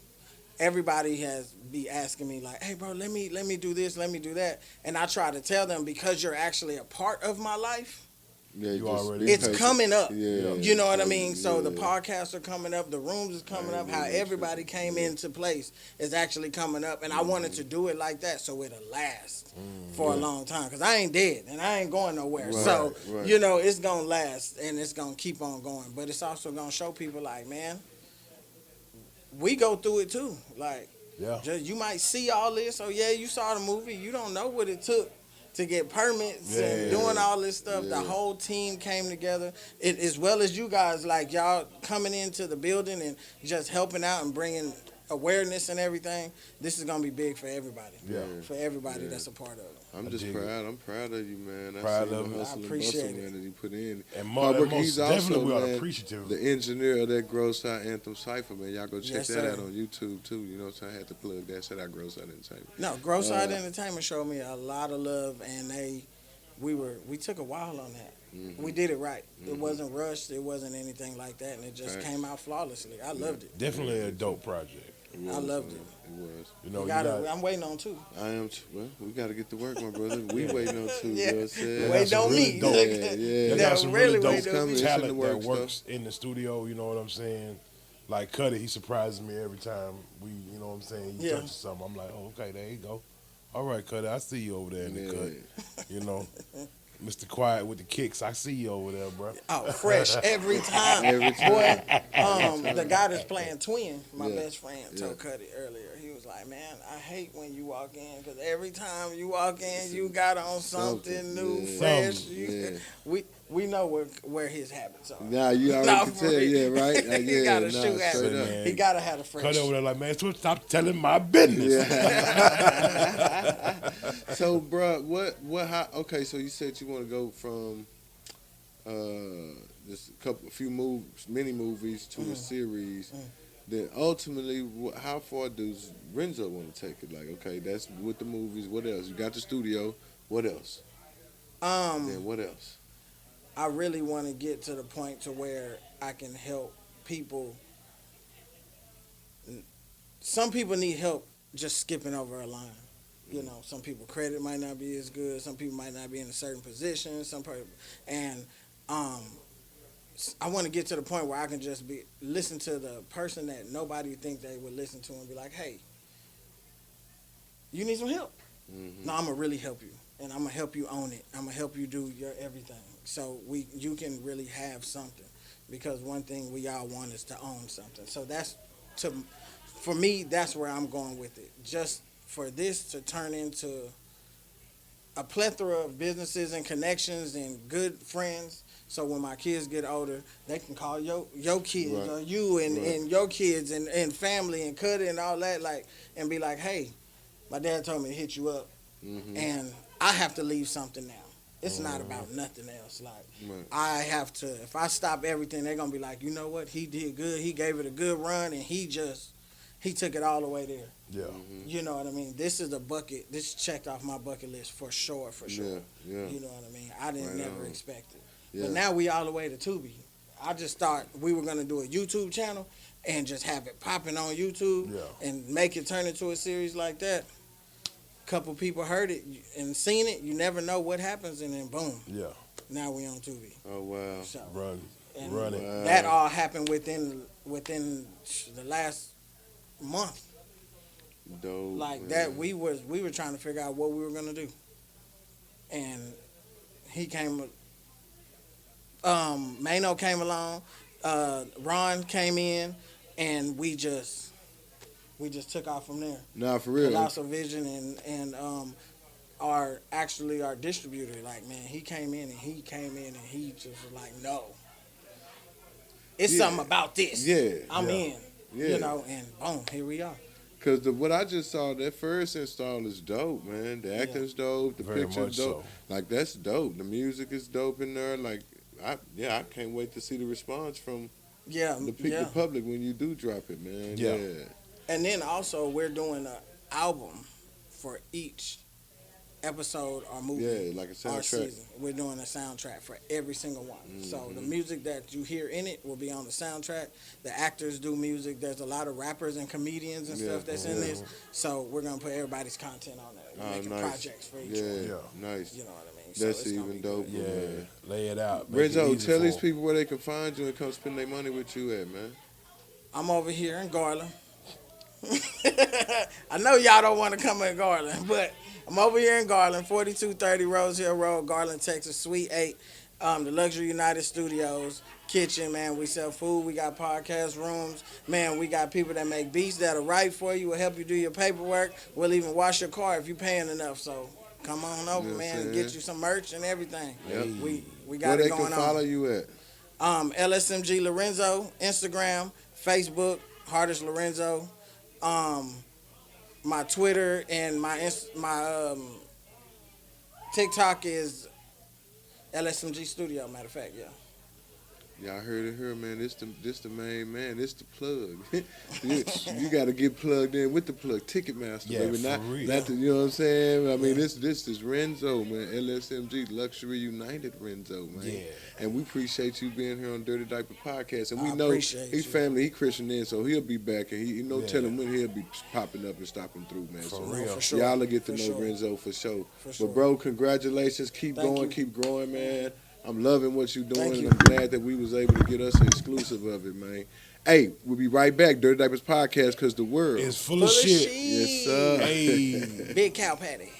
Everybody has be asking me like, hey bro, let me do this, let me do that, and I try to tell them, because you're actually a part of my life. Yeah, It's coming up. Yeah, you know what I mean? So the podcasts are coming up, the rooms is coming up, how everybody came into place is actually coming up, and I wanted to do it like that so it'll last for a long time, because I ain't dead and I ain't going nowhere. So it's gonna last and it's gonna keep on going, but it's also gonna show people like, man, we go through it too. Like, you might see all this. Oh yeah, you saw the movie. You don't know what it took to get permits and doing all this stuff. The whole team came together, as well as you guys, like y'all coming into the building and just helping out and bringing awareness and everything. This is gonna be big for everybody. For everybody that's a part of it. I'm just proud. I'm proud of you, man. Proud I of see you. the hustle I and appreciate bustle, it. man, that he put in. And He's most also, definitely we are man, appreciative. the engineer of that Gross Out Anthem Cypher, man. Y'all go check Yes, that sir. out on YouTube too. You know what I'm saying? I had to plug that. Shout out Gross Out Entertainment. No, Gross Side Entertainment showed me a lot of love, and we took a while on that. We did it right. It wasn't rushed. It wasn't anything like that, and it just came out flawlessly. I loved it. Definitely a dope project. I loved it. It was. I'm waiting on 2. I am. Well, we got to get to work, my brother. We waiting on 2. Yeah. You know what I'm saying? Wait, don't really me. dope. They got some really really dope wait on me. talent It's in the that works, works in the studio. You know what I'm saying? Like Cuddy, he surprises me every time he touches something. I'm like, oh, okay, there you go. All right, Cuddy, I see you over there in the Yeah. cut. You know, Mr. Quiet with the kicks. I see you over there, bro. Oh, fresh every time. Every time. Boy, the guy that's playing Twin, my Yeah. best friend, Yeah. told Cuddy earlier. He was like, man, I hate when you walk in because every time you walk in, you got on something new, Yeah. fresh. Yeah. We know where his habits are. Nah, you already Nah, can for tell, real. yeah, right? He got a shoe habit. straight up. Man. He gotta have a fresh. Cuddy over there like, man, stop telling my business. Yeah. So, bruh, how? Okay, so you said you want to go from just mini movies to a series. Then ultimately, how far does Renzo want to take it? Like, okay, that's with the movies. What else? You got the studio. What else? Then what else? I really want to get to the point to where I can help people. Some people need help just skipping over a line. You know, some people credit might not be as good. Some people might not be in a certain position. I want to get to the point where I can just listen to the person that nobody think they would listen to and be like, hey, you need some help. Mm-hmm. No, I'm gonna really help you, and I'm gonna help you own it. I'm gonna help you do your everything, so you can really have something. Because one thing we all want is to own something. So for me, that's where I'm going with it. Just for this to turn into a plethora of businesses and connections and good friends. So when my kids get older, they can call your kids Right. or you and, Right. and your kids and family and Cuddy and all that, and be like, hey, my dad told me to hit you up, and I have to leave something now. It's not about nothing else. Right. I have to, if I stop everything, they're going to be like, you know what, he did good. He gave it a good run, and he took it all the way there. Yeah. You know what I mean? This is this checked off my bucket list for sure. Yeah. You know what I mean? I didn't Right never on. expect it. Yeah. But now we all the way to Tubi. I just thought we were going to do a YouTube channel and just have it popping on YouTube and make it turn into a series like that. Couple people heard it and seen it. You never know what happens, and then boom. Yeah. Now we on Tubi. Oh wow. So, Run and it. Wow. that all happened within the last month. Dope. Like man. that, we were trying to figure out what we were gonna do, and he came. Mano came along, Ron came in, and we just took off from there. Nah, for real. Colossal Vision and our distributor, like, man, he came in and he just was like, no, it's Yeah. something about this. Yeah. I'm Yeah. in. Yeah. You know, and boom, here we are. Cause what I just saw, that first install is dope, man. The acting's dope, the Very picture's much dope. so. Like that's dope. The music is dope in there. Like I can't wait to see the response from Yeah, the public when you do drop it, man. Yeah. Yeah. And then also we're doing an album for each episode or movie. Yeah, like a or soundtrack. season. We're doing a soundtrack for every single one. So the music that you hear in it will be on the soundtrack. The actors do music. There's a lot of rappers and comedians and stuff that's in this. So we're gonna put everybody's content on there. We're making nice. projects for each Yeah, one. Yeah. nice. You know what I mean? That's it's gonna even be good. dope. Yeah. Man. Lay it out. Make it Renzo, easy tell for these 'em. people where they can find you and come spend their money with you at, man. I'm over here in Garland. I know y'all don't want to come in Garland, but I'm over here in Garland, 4230 Rose Hill Road, Garland, Texas, Suite 8, the Luxury United Studios kitchen, man. We sell food. We got podcast rooms. Man, we got people that make beats that'll write for you, will help you do your paperwork. We'll even wash your car if you're paying enough. So come on over, Yes, man, and sir. get you some merch and everything. Yep. We Where got they it can going follow on. you at? LSMG Lorenzo, Instagram, Facebook, Hardest Lorenzo. My Twitter and my TikTok is LSMG Studio. Matter of fact, yeah. Y'all heard it here, man. This the main man. This the plug. you got to get plugged in with the plug. Ticketmaster, Yeah, baby. for Not real. you know what I'm saying? I mean, this is Renzo, man. LSMG, Luxury United Renzo, man. Yeah. And we appreciate you being here on Dirty Diaper Podcast. And we I know appreciate he's you. family. He Christian in, so he'll be back. And he tell him Yeah. when he'll be popping up and stopping through, man. For So real. For sure. y'all will get to For know sure. Renzo for sure. For sure. But bro, congratulations. Keep Thank going. you. Keep growing, man. I'm loving what you're doing, and I'm glad that we was able to get us an exclusive of it, man. Hey, we'll be right back. Dirty Diapers Podcast, because the world It's full of shit. Yes, sir. Hey. Big cow patty.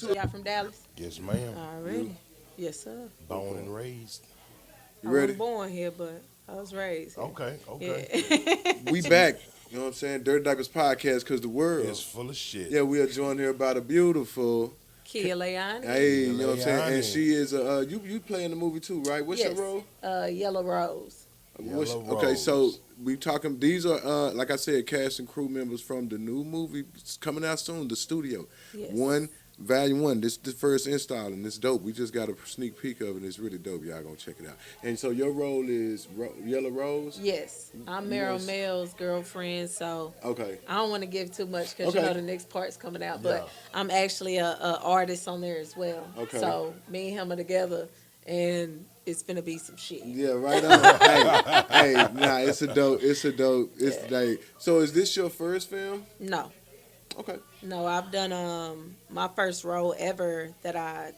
Y'all from Dallas? Yes, ma'am. Already. Yes, sir. Born and raised. You I ready? wasn't born here, but I was raised here. Okay. Yeah. We back. You know what I'm saying? Dirty Diapers Podcast, because the world It's full of shit. Yeah, we are joined here by the beautiful. Kia Leon. Hey, you know what I'm saying? And Leilani. she is you play in the movie too, right? What's your role? Yellow Rose. Okay, Rose. so we talking. These are like I said, cast and crew members from the new movie coming out soon, The Studio. Yes. Volume 1. This the first installing. It's dope. We just got a sneak peek of it. It's really dope. Y'all gonna check it out. And so your role is Yellow Rose. Yes. I'm Meryl Mel's girlfriend, so Okay. I don't want to give too much because Okay. you know the next part's coming out. But Yeah. I'm actually a artist on there as well. Okay. So me and him are together, and it's gonna be some shit. Yeah, right on. hey, nah, it's a dope. It's like. So is this your first film? No. Okay. No, I've done my first role ever that I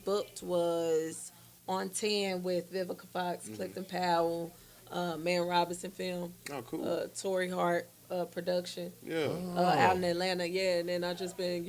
booked was on 10 with Vivica Fox, Clifton Powell, Man Robinson film, Oh, cool. Tory Hart production Yeah. out in Atlanta. Yeah, and then I just been,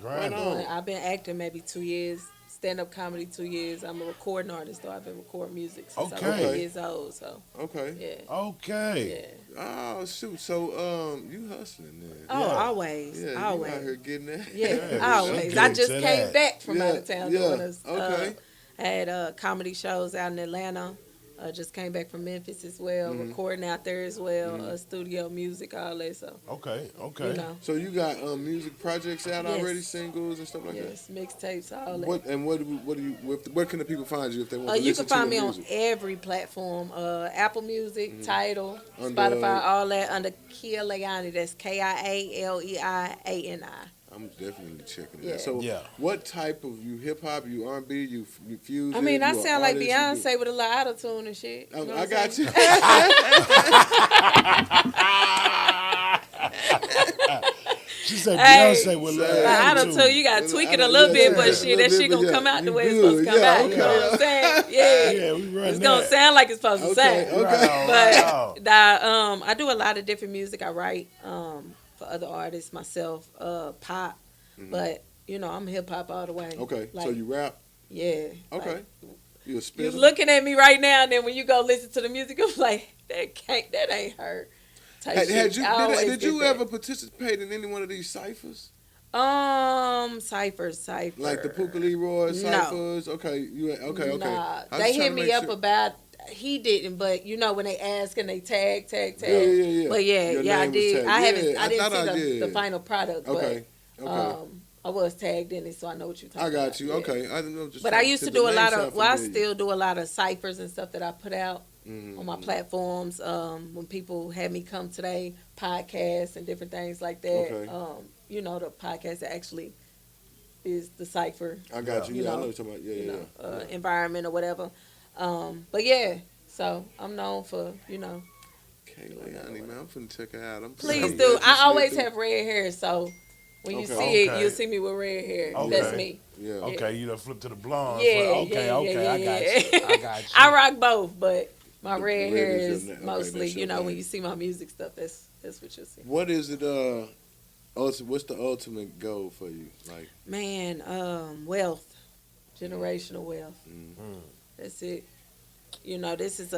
Right on. I've been acting maybe 2 years, stand-up comedy 2 years. I'm a recording artist, though. I've been recording music since I was Okay. 8 years old. So Okay. yeah, Okay. yeah. Oh shoot. So you hustling then? Oh, Yeah. always, Yeah, you always. out here getting that? Yeah, Yeah, always. she I get just to came that. back from Yeah, out of town yeah, doing a okay. had comedy shows out in Atlanta. Just came back from Memphis as well, recording out there as well, studio music, all that. So Okay. you know, So you got music projects out Yes. already, singles and stuff like yes, mixtapes, all that. that. Where can the people find you if they want to You listen can find to me your on music? every platform, Apple Music, Tidal, Under- Spotify, all that under Kia Leani. That's KIALEIANI. I'm definitely checking it Yeah. out. So Yeah. what type of you hip hop, you R&B, you fusion? I mean, I you a sound like artist, you do- Beyonce with a lot of auto-tune and shit. Oh, You know what I I'm got saying? you. She said Hey, Beyonce with say- I love don't tell you got to tweak it a Yeah, little bit, yeah, but yeah. shit, A that little shit bit, gonna yeah. come out the You way it's supposed to good. come Yeah, out. okay. You know what I'm saying? Yeah. Yeah, we run It's that. gonna sound like it's supposed to Okay, sound. okay. But I do a lot of different music. I write for other artists myself, pop, but I'm hip hop all the way. Okay, Like, so you rap? yeah. Okay. Like, You a you spitter? looking at me right now, and then when you go listen to the music, I'm like, that ain't her. Type Had shit. you, I always did get you that. ever participate in any one of these ciphers? Cypher. Like the Puka Leroy No. ciphers? Okay, okay. Nah, I was they trying hit to me make up sure. about. He didn't, but when they ask and they tag. Yeah. But Your I name was did. tagged. I haven't. Yeah, I didn't thought I see did. the final product. Okay. But I was tagged in it, so I know what you're talking I about. got you. Yeah. Okay. I didn't know. Just But I used to do a lot of. Well, I still. still do a lot of ciphers and stuff that I put out on my platforms. When people had me come today, podcasts and different things like that. Okay. The podcast that actually is the cipher. I got you. You Yeah, I know, know what you're talking about. Yeah. Environment or whatever. But yeah, so I'm known for Kayla, man, I'm finna check her out. Please do. I always have red hair, so when you Okay. see it, Okay. you'll see me with red hair. Okay. That's me. Yeah. Okay, you done flipped to the blonde. Yeah, Okay, yeah, okay, yeah, I got you. I got you. I rock both, but my The red red hair is is your na- okay, mostly, that's your when thing. you see my music stuff, that's what you'll see. What is it? What's the ultimate goal for you? Like, Man, wealth, generational wealth. Mm. That's it. This is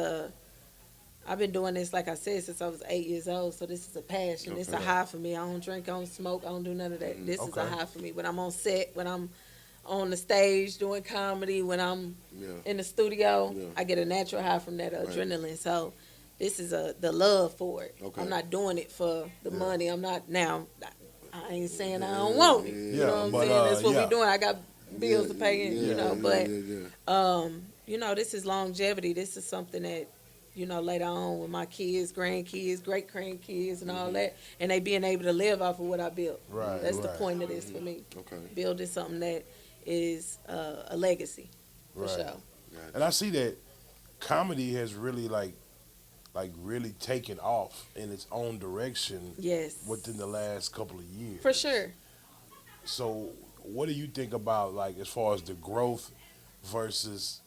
I've been doing this, like I said, since I was 8 years old. So this is a passion. It's a Okay. high for me. I don't drink, I don't smoke, I don't do none of that. This is a Okay. high for me. When I'm on set, when I'm on the stage doing comedy, when I'm yeah. in the studio, Yeah. I get a natural high from that Right. adrenaline. So this is the love for it. Okay. I'm not doing it for the Yeah. money. I'm not now. I ain't saying I don't want it. You Yeah, know what I'm but, saying? That's what yeah. we doing. I got bills to pay, but yeah. this is longevity. This is something that, later on with my kids, grandkids, great grandkids, and all that, and they being able to live off of what I built. Right, That's the right. point of this for me. Okay. Building something that is a legacy, for Right. sure. And I see that comedy has really like really taken off in its own direction Yes. within the last couple of years. For sure. So, what do you think about like as far as the growth versus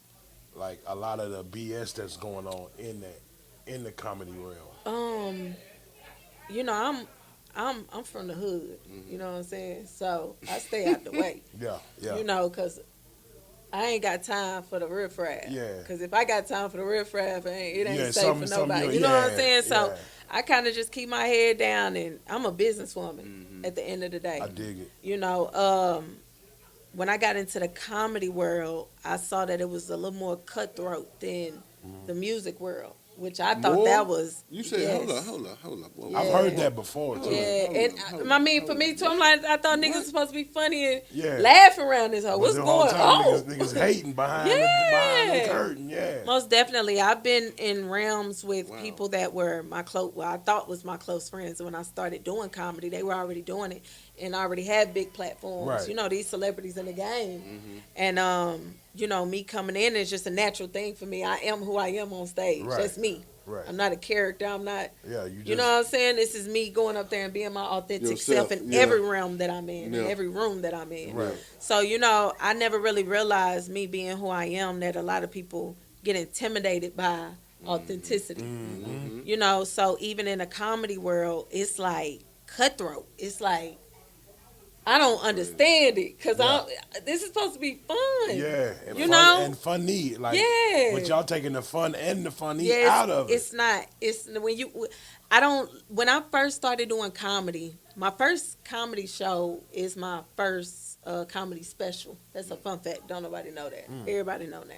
like a lot of the BS that's going on in the comedy realm? Um, you know, I'm from the hood. You know what I'm saying? So I stay out the way. Yeah, yeah, You know, cause I ain't got time for the riffraff. yeah. Cause if I got time for the riffraff, it ain't Yeah, safe for nobody. You know what I'm saying? So yeah. I kind of just keep my head down, and I'm a businesswoman at the end of the day. I dig it. You know, when I got into the comedy world, I saw that it was a little more cutthroat than the music world, which I thought More? that was. You said, yes. hold up. Whoa, I've Yeah. heard that before too. Yeah, and I mean, for me too, I'm like, I thought niggas was supposed to be funny and Yeah. laughing around this hoe. But What's the whole going time on? Niggas hating behind the curtain. Yeah. Most definitely. I've been in realms with people that were I thought was my close friends. When I started doing comedy, they were already doing it and already had big platforms. Right. You know, these celebrities in the game. And, you know, me coming in is just a natural thing for me. I am who I am on stage. Right. That's me. Right. I'm not a character. I'm not. Yeah, You know what I'm saying? This is me going up there and being my authentic Yourself, self in yeah. every realm that I'm in, in Yeah. every room that I'm in. Right. So, you know, I never really realized me being who I am that a lot of people get intimidated by authenticity. You know, so even in the comedy world, it's like cutthroat. It's like, I don't understand it because this is supposed to be fun. Yeah, and You fun, know? and funny, like, Yeah. but y'all taking the fun and the funny Yeah, out of it. it's not. It's when I first started doing comedy, my first comedy show is my first comedy special. That's a fun fact. Don't nobody know that. Everybody know now.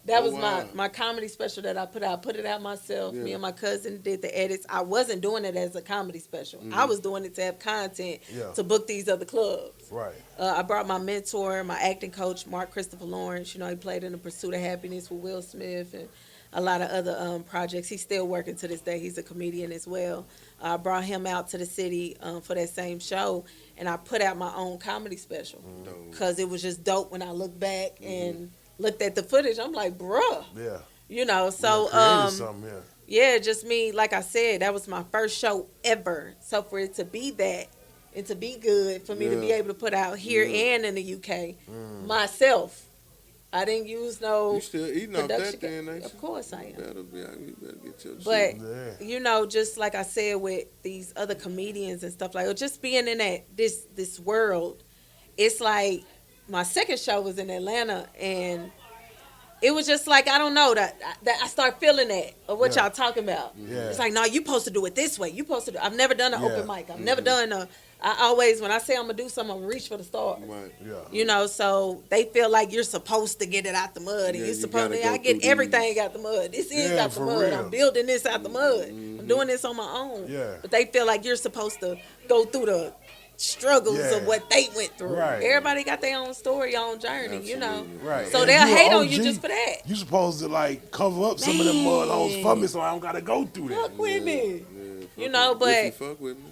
That was my comedy special that I put out. I put it out myself. Yeah. Me and my cousin did the edits. I wasn't doing it as a comedy special. I was doing it to have content to book these other clubs. Right. I brought my mentor, my acting coach, Mark Christopher Lawrence. You know, he played in The Pursuit of Happiness with Will Smith and a lot of other projects. He's still working to this day. He's a comedian as well. I brought him out to the city for that same show, and I put out my own comedy special because it was just dope when I look back and looked at the footage. I'm like, bruh. Yeah. You know, so Created something, yeah, just me, like I said, that was my first show ever. So for it to be that and to be good, for me to be able to put out here and in the UK myself, I didn't use no. You still eating off that production then, ain't you? Of course I am. You better get your But shit. you know, just like I said with these other comedians and stuff like, or just being in this world, it's like my second show was in Atlanta, and it was just like, I don't know, that I start feeling that of what y'all talking about. Yeah. It's like, no, you supposed to do it this way. You supposed to do. I've never done an open mic. I've never Mm-hmm. done I always, when I say I'm gonna do something, I'm gonna reach for the stars. Right. Yeah. You know, so they feel like you're supposed to get it out the mud, and Yeah, you're you supposed gotta to. I go get through everything these. out the mud. This is Yeah, out the for mud. real. I'm building this out the mud. I'm doing this on my own. Yeah. But they feel like you're supposed to go through the struggles Yeah. of what they went through. Right. Everybody got their own story, own journey. You know. Absolutely. Right. So And they'll if you a hate on you OG, just for that. You supposed to like cover up some of them mud holes for me, so I don't gotta go through that. Fuck with me. Yeah, You know, fuck but if you fuck with me.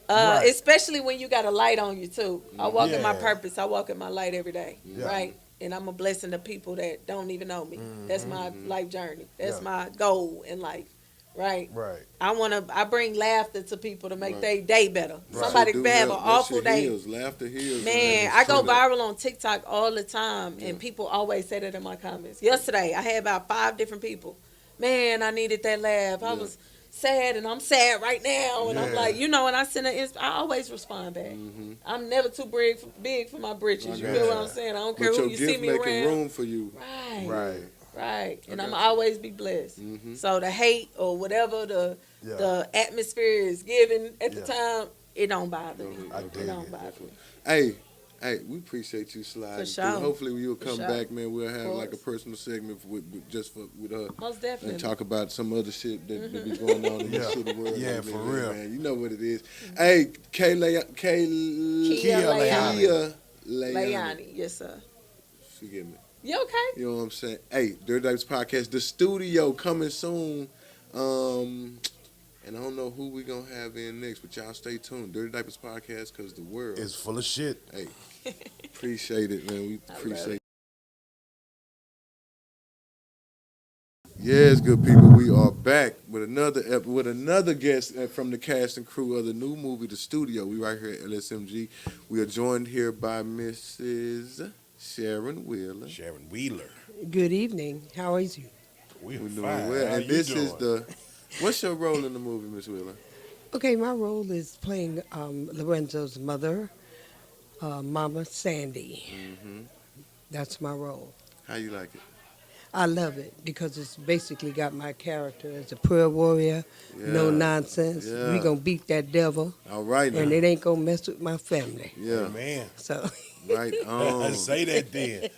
Right. especially when you got a light on you too. I walk in my Yeah. purpose. I walk in my light every day, Yeah. right? And I'm a blessing to people that don't even know me. That's my life journey. That's Yeah. my goal in life, right? Right. I bring laughter to people to make Right. their day better. Right. Somebody Do can have that- an that awful shit day. heals. Laughter heals. Man, I go viral on TikTok all the time, and people always say that in my comments. Yesterday, I had about 5 different people. Man, I needed that laugh. I was sad, and I'm sad right now. And I'm Yeah. like, you know, and I always respond back. I'm never too big for my britches. You I feel got what you. I'm saying? I don't But care who your you see gift me making around. room for you. Right. Right. Right. And I I'm got always be blessed. So the hate or whatever the atmosphere is given at the time, it don't bother me. I It dig don't it. bother me. Hey, we appreciate you sliding. For sure. through. Hopefully you'll For come sure. back, man. We'll have Of like a course. personal segment with her. Most definitely. And talk about some other shit that be going on in the Yeah. city world. Yeah, lately, for real. man. You know what it is. Hey, Kia Leoni. Leoni. Yes, sir. Forgive me. You okay? You know what I'm saying? Hey, Dirty Diapers Podcast, the studio coming soon. And I don't know who we gonna have in next, but y'all stay tuned. Dirty Diapers Podcast, cause the world. It's full of shit. Hey, appreciate it, man. We appreciate. Yes, good people, we are back with another guest from the cast and crew of the new movie, The Studio. We right here at LSMG. We are joined here by Mrs. Sharon Wheeler. Sharon Wheeler. Good evening. How are you? We're doing fine. well, How and you this doing? is the. What's your role in the movie, Miss Wheeler? Okay, my role is playing Lorenzo's mother, Mama Sandy. Mm-hmm. That's my role. How you like it? I love it because it's basically got my character as a prayer warrior, no Yeah. nonsense. Yeah. We gonna beat that devil, All right now. and it ain't gonna mess with my family. Yeah. Man. So Right on. Say that then.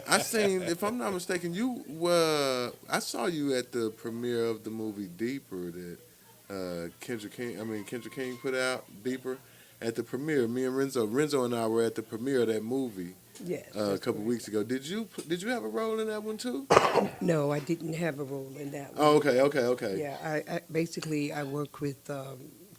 I seen, if I'm not mistaken, you were. I saw you at the premiere of the movie Deeper that Kendra King put out. Deeper at the premiere. Me and Renzo and I were at the premiere of that movie yes, a couple weeks ago. Did you have a role in that one too? no, I didn't have a role in that one. Oh, okay. Yeah, I basically I work with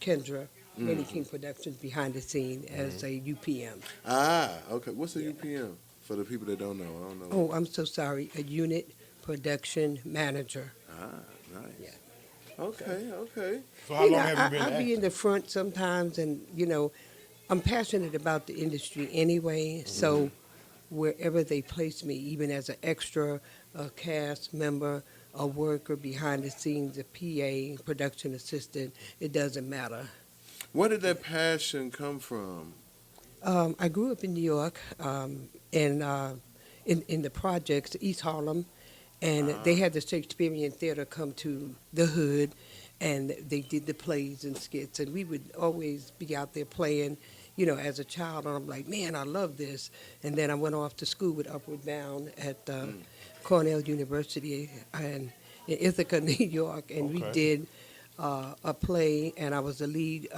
Kendra. Rennie King Productions behind the scene as a UPM. Ah, okay. What's a UPM for the people that don't know? I don't know. Oh, I'm so sorry. A unit production manager. Ah, nice. Yeah. Okay. So how long have you been I be acting? in the front sometimes, and I'm passionate about the industry anyway. So wherever they place me, even as an extra, a cast member, a worker behind the scenes, a PA, production assistant, it doesn't matter. Where did that passion come from? I grew up in New York, in the projects, East Harlem, and they had the Shakespearean Theater come to the hood, and they did the plays and skits, and we would always be out there playing, as a child, and I'm like, man, I love this. And then I went off to school with Upward Bound at Cornell University in Ithaca, New York, and we Okay. did a play, and I was the lead,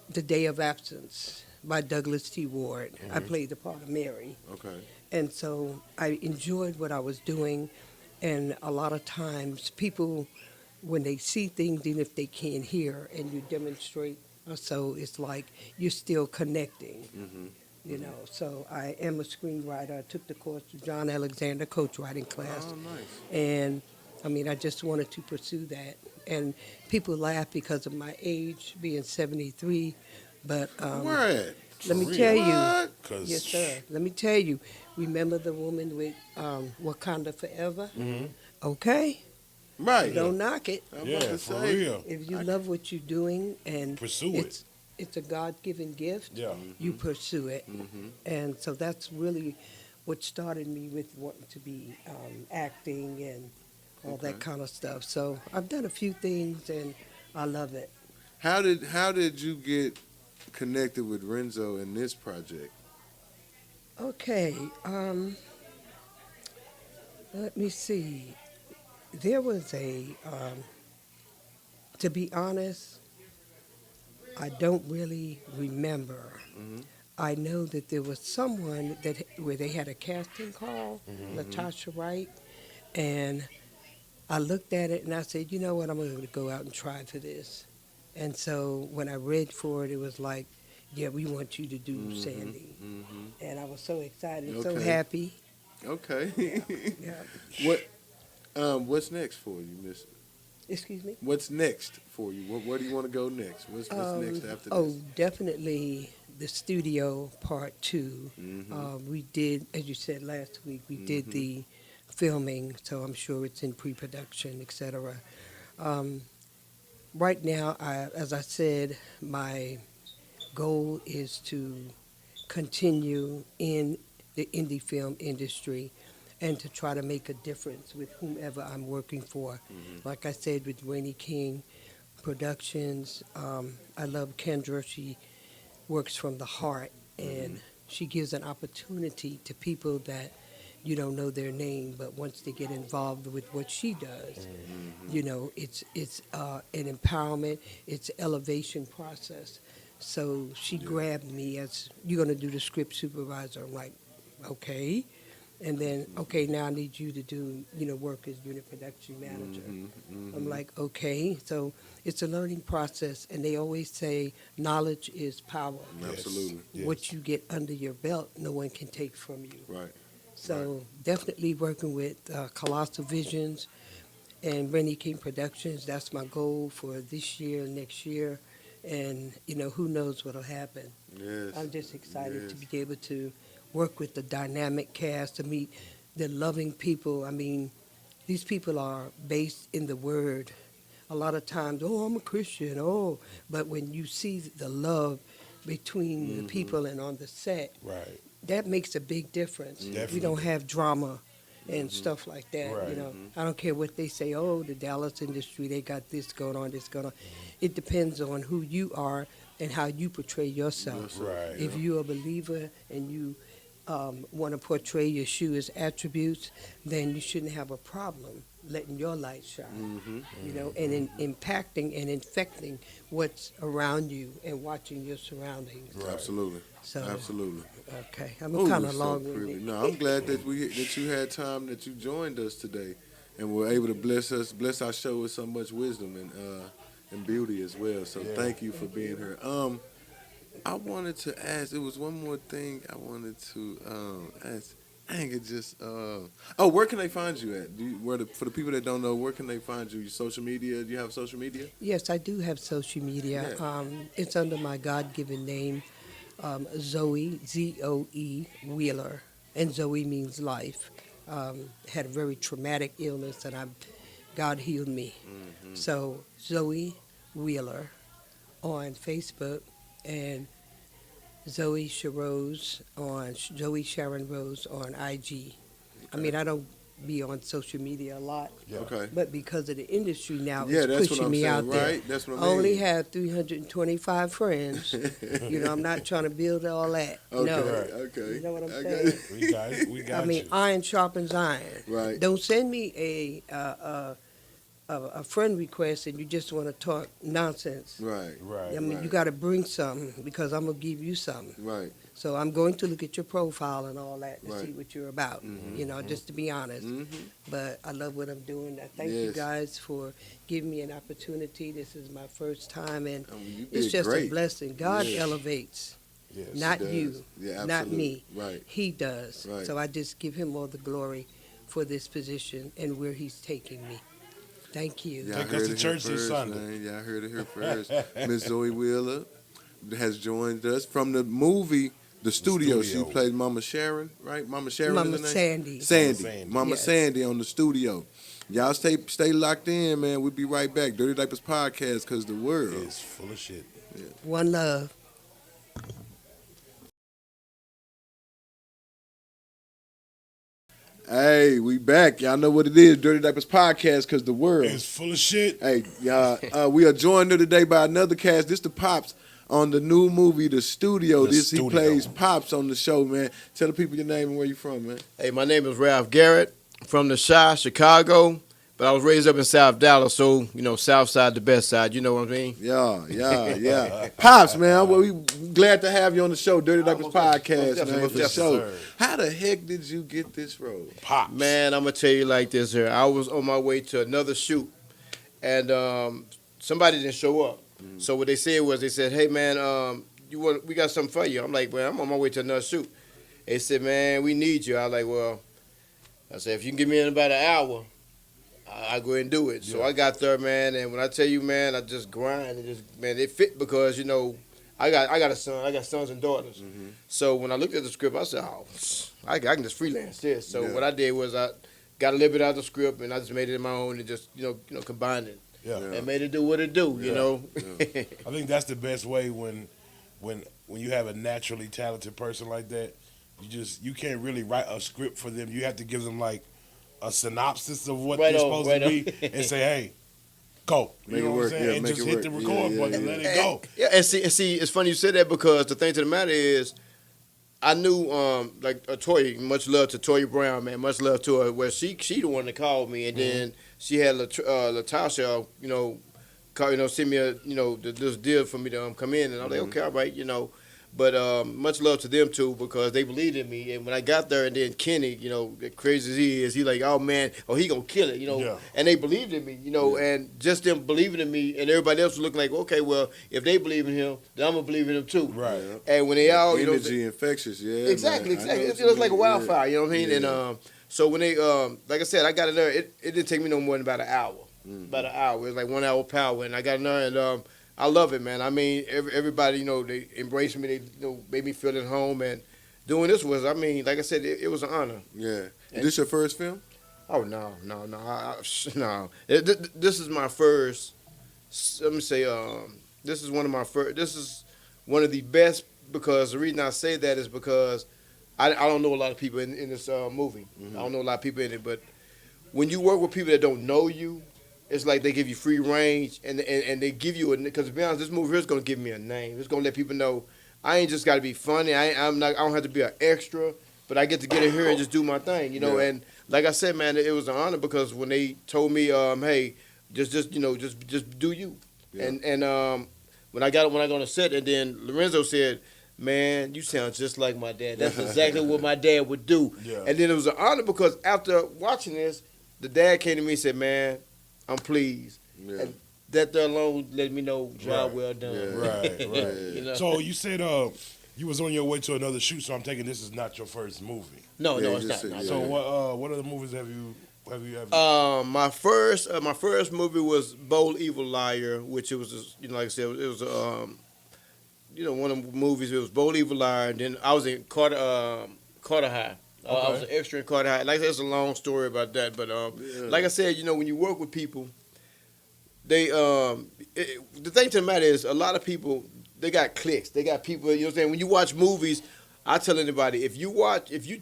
The Day of Absence by Douglas T. Ward. I played the part of Mary. Okay. And so I enjoyed what I was doing, and a lot of times people, when they see things, even if they can't hear, and you demonstrate, so it's like you're still connecting. So I am a screenwriter. I took the course with John Alexander, coach writing class. Oh, nice. And I just wanted to pursue that. And people laugh because of my age, being 73. But Where at? let me For tell real? you, What? Cause yes, sir. Let me tell you. Remember the woman with Wakanda Forever? Okay, Right. don't knock it. I'm about Yeah, to for say. real. If you love what you're doing and Pursue it's a God-given gift, Yeah. you pursue it. Mm-hmm. And so that's really what started me with wanting to be acting and all Okay. that kind of stuff. So I've done a few things, and I love it. How did you get connected with Renzo in this project? Okay, let me see. There was to be honest, I don't really remember. Mhm. I know that there was someone where they had a casting call, Latasha Wright, and I looked at it and I said, you know what, I'm going to go out and try for this. And so when I read for it, it was like, yeah, we want you to do Sandy. Mm-hmm. And I was so excited, so Okay. happy. Okay. Yeah. What's next for you, Miss? Excuse me? What's next for you? Where do you want to go next? What's next after Oh, this? definitely the studio part 2. Mhm. We did, as you said last week, we did the filming, so I'm sure it's in pre-production, etc. Right now, as I said, my goal is to continue in the indie film industry and to try to make a difference with whomever I'm working for. Like I said, with Rennie King Productions, I love Kendra. She works from the heart, and she gives an opportunity to people that you don't know their name, but once they get involved with what she does, it's an empowerment, it's elevation process. So she grabbed me as, you're going to do the script supervisor. I'm like, okay. And then, okay, now I need you to do, work as unit production manager. I'm like, okay. So it's a learning process, and they always say knowledge is power. Absolutely. Yes. What you get under your belt, no one can take from you. Right. So definitely working with Colossal Visions and Rennie King Productions. That's my goal for this year, next year, and who knows what'll happen. Yes. I'm just excited to Yes. be able to work with the dynamic cast, to meet the loving people. I mean, these people are based in the Word. A lot of times, oh, I'm a Christian, oh, but when you see the love between the people and on the set, Right. that makes a big difference. Definitely. You don't have drama and stuff like that. Right. I don't care what they say. Oh, the Dallas industry, they got this going on, this going on. It depends on who you are and how you portray yourself. Right. If you're a believer and you want to portray Yeshua's attributes, then you shouldn't have a problem letting your light shine. And impacting and infecting what's around you and watching your surroundings. Right. Absolutely. So, Absolutely. okay, I'm Ooh, kind of so long-winded. pretty. No, I'm glad that you had time, that you joined us today, and were able to bless our show with so much wisdom and beauty as well. So thank you for being here. I wanted to ask. There was one more thing I wanted to ask. Dang, it just. Where can they find you at? For the people that don't know, where can they find you? Your social media? Do you have social media? Yes, I do have social media. Yeah. It's under my God-given name, Zoe, Z-O-E, Wheeler. And Zoe means life. Had a very traumatic illness, and God healed me. So, Zoe Wheeler on Facebook, and Zoe Sharon Rose on IG. I mean, I don't be on social media a lot, Yeah. Okay. but because of the industry now, Yeah, it's that's what pushing I'm me saying. out there. Right? That's what I I mean. only have 325 friends. I'm not trying to build all that. Okay. No. Okay. You know what I'm I saying? got it. We got I mean, you. iron sharpens iron. Right. Don't send me a friend request and you just want to talk nonsense. Right. Right. I mean, you got to bring something because I'm going to give you something. Right. So I'm going to look at your profile and all that to Right. see what you're about, just to be honest. But I love what I'm doing. I thank you Yes. guys for giving me an opportunity. This is my first time, and You it's did just great. a blessing. God Yes. elevates, Yes. not Does. you, Yeah, not absolutely. me. Right. He does. Right. So I just give him all the glory for this position and where he's taking me. Thank you. Y'all Take us heard to it church here this first, Sunday. man. Y'all heard it here first. Miss Zoe Wheeler has joined us from the movie The Studio. She Studio. played Mama Sharon, right? Mama Sharon Mama is her name? Sandy. Sandy. Mama Sandy. Mama Yes. Sandy on The Studio. Y'all stay locked in, man. We'll be right back. Dirty Diapers Podcast, because the world. It's full of shit. One love. Hey, we back. Y'all know what it is. Dirty Diapers Podcast, because the world. It's full of shit. Hey, we are joined here today by another cast. This the Pops on the new movie, The Studio. The He Studio. plays Pops on the show, man. Tell the people your name and where you from, man. Hey, my name is Ralph Garrett from the Chi, Chicago, but I was raised up in South Dallas, so, South side, the best side, you know what I mean? Yeah. Pops, man, we glad to have you on the show, Dirty Diapers most Podcast, definitely, man, most for definitely, sure. sir. How the heck did you get this role? Pops. Man, I'm going to tell you like this here. I was on my way to another shoot, and somebody didn't show up. So what they said was, hey, man, we got something for you. I'm like, well, I'm on my way to another shoot. They said, man, we need you. I was like, well, I said, if you can give me in about an hour, I go ahead and do it. So I got there, man, and when I tell you, man, I just grind and it fit because, I got a son, I got sons and daughters. So when I looked at the script, I said, I can just freelance this. So what I did was I got a little bit out of the script and I just made it my own and just, combined it. Yeah. And made it do what it do, you know. I think that's the best way when you have a naturally talented person like that. You can't really write a script for them. You have to give them like a synopsis of what they're supposed to be and say, hey, go. Make it what work, I'm saying? yeah, and make just it hit work. the record Yeah, button yeah, and let yeah. it go. Yeah, and see, it's funny you said that because the thing to the matter is, I knew Toya, much love to Toya Brown, man, much love to her. Where she the one that called me, and then she had Latasha, send me a this deal for me to come in, and I'm like, okay, all right, But much love to them too because they believed in me. And when I got there, and then Kenny, you know, crazy as he is, he like, oh man, he gonna kill it, you know. Yeah. And they believed in me, you know, and just them believing in me, and everybody else was looking like, okay, well, if they believe in him, then I'm gonna believe in him too. Right. And when they all, you know, energy infectious, yeah. exactly, Man. exactly. I know It's what you like a mean, wildfire, you know what I mean? Yeah. And so when they, like I said, I got in there, it didn't take me no more than about an hour. About an hour. It was like 1 hour power, and I got in there, and I love it, man. I mean, everybody, you know, they embraced me. They, you know, made me feel at home, and doing this was, I mean, like I said, it was an honor. Yeah. Is this your first film? Oh no. No. This is my first. Let me say, this is one of my first. This is one of the best because the reason I say that is because I don't know a lot of people in this movie. I don't know a lot of people in it, but when you work with people that don't know you, it's like they give you free range and they give you because to be honest, this movie here is gonna give me a name. It's gonna let people know I ain't just got to be funny. I don't have to be an extra, but I get to get in here and just do my thing, you know. Yeah. And like I said, man, it was an honor because when they told me, hey, just you know, just do you. Yeah. And when I got on the set, and then Lorenzo said, man, you sound just like my dad. That's exactly what my dad would do. Yeah. And then it was an honor because after watching this, the dad came to me and said, man, I'm pleased. Yeah. And that there alone let me know job Right. well done. Yeah. Right. You know? So you said you was on your way to another shoot, so I'm taking this is not your first movie. No, Yeah, it's just not. said- So Yeah. what other movies have you ever? My first movie was Bold Evil Liar, which it was, you know, like I said, it was you know, one of the movies. It was Bold Evil Liar, and then I was in Carter High. I was an extra in Carter High. Like it's a long story about that, but like I said, you know, when you work with people, they the thing to the matter is a lot of people they got cliques. They got people. You know what I'm saying? When you watch movies, I tell anybody if you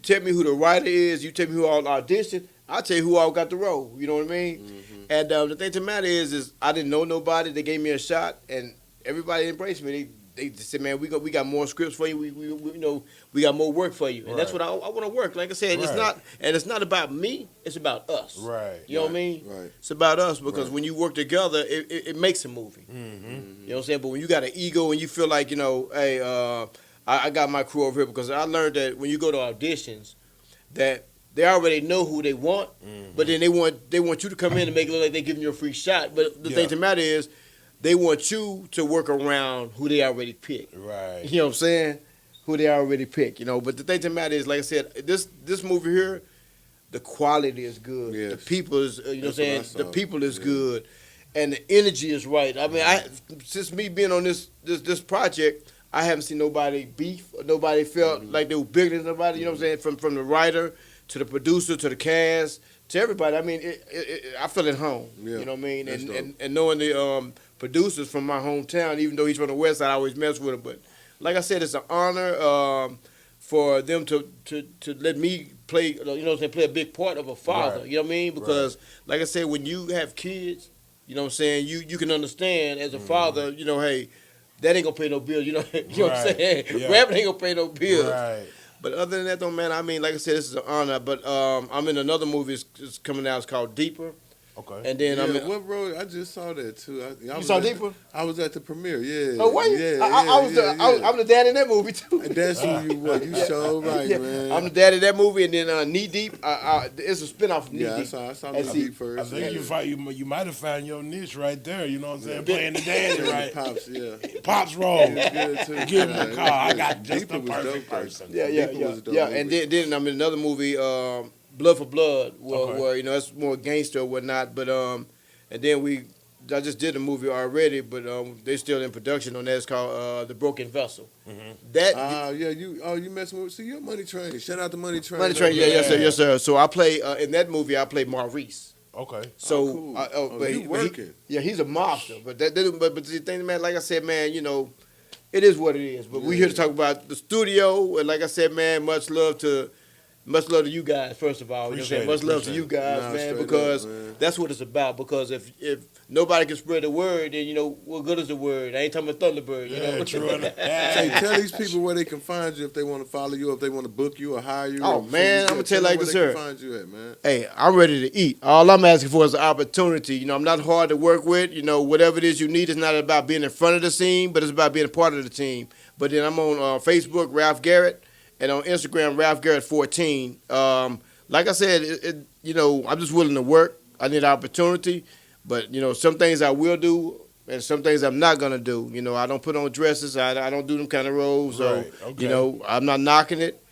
tell me who the writer is, you tell me who all auditioned, I'll tell you who all got the role. You know what I mean? Mm-hmm. And the thing to the matter is I didn't know nobody. They gave me a shot, and everybody embraced me. They said, man, we got more scripts for you. We you know we got more work for you, and that's what I want to work. Like I said, it's not about me. It's about us. Right. You know what I mean? Right. It's about us because Right. when you work together, it makes a movie. Mm-hmm. You know what I'm saying? But when you got an ego and you feel like, you know, hey, I got my crew over here because I learned that when you go to auditions, that they already know who they want, but then they want you to come in and make it look like they're giving you a free shot. But the thing to matter is, they want you to work around who they already picked. Right. You know what I'm saying? Who they already picked. You know. But the thing to matter is, like I said, this movie here, the quality is good. Yes. The people is, you know what I'm That's what I saying? saw. The people is Yeah. good, and the energy is right. I mean, since me being on this project, I haven't seen nobody beef or nobody felt like they were bigger than nobody. You know what I'm saying? From the writer to the producer to the cast to everybody. I mean, I feel at home. Yeah. You know what I mean? That's And knowing the producers from my hometown, even though he's from the West Side, I always mess with him. But like I said, it's an honor for them to let me play. You know what I'm saying? Play a big part of a father. Right. You know what I mean? Because like I said, when you have kids, you know what I'm saying. You can understand as a father. You know, hey, that ain't gonna pay no bills. You know, you know what I'm Right. saying? Yeah. Rapping ain't gonna pay no bills. Right. But other than that, though, man, I mean, like I said, this is an honor. But I'm in another movie. It's coming out. It's called Deeper. Okay. And then I'm Yeah, in. what road? I just saw that too. I was saw at Deeper? I was at the premiere. Yeah. Oh, were you? Yeah, I'm the dad in that movie too. And that's who you were. You so right, Yeah, man. I'm the dad in that movie, and then Knee Deep. It's a spinoff of Knee yeah, Deep. I saw And the see, deep first. I think you might have found your niche right there. You know what I'm saying? Playing the Yeah, daddy, right? Pops, yeah. Pops role. It was good too. Give him Yeah, a it call. I was got good. just Deeper the was perfect dope, though. person. Yeah. Deeper was a dope And movie. then I'm in another movie, Blood for Blood, Okay. where you know it's more gangster or whatnot. But and then I just did a movie already, but they're still in production on that. It's called The Broken Vessel. That Yeah, you messing with? See, you're Money Train. Shout out to Money Train. Money Train, yeah, yes sir. So I play in that movie. I play Maurice. Okay. So, cool. but You he- working. yeah, he's a mobster. But but the thing, man, like I said, man, you know, it is what it is. But we're here to talk about the studio, and like I said, man, much love to much love to you guys, first of all. Appreciate it, Much love to appreciate you it. guys, Nah, man, straight because up, man. that's what it's about. Because if nobody can spread the word, then, what good is the word? I ain't talking about Thunderbird, you know? True. Hey, tell these people where they can find you if they want to follow you, if they want to book you or hire you. Oh, or man, yeah, I'ma tell you like them this, where they sir. can find you at, man. Hey, I'm ready to eat. All I'm asking for is an opportunity. I'm not hard to work with. Whatever it is you need, it's not about being in front of the scene, but it's about being a part of the team. But then I'm on Facebook, Ralph Garrett, and on Instagram, Ralph Garrett 14. Like I said, I'm just willing to work. I need opportunity, but some things I will do, and some things I'm not gonna do. I don't put on dresses. I don't do them kind of roles. So Right, okay. I'm not knocking it.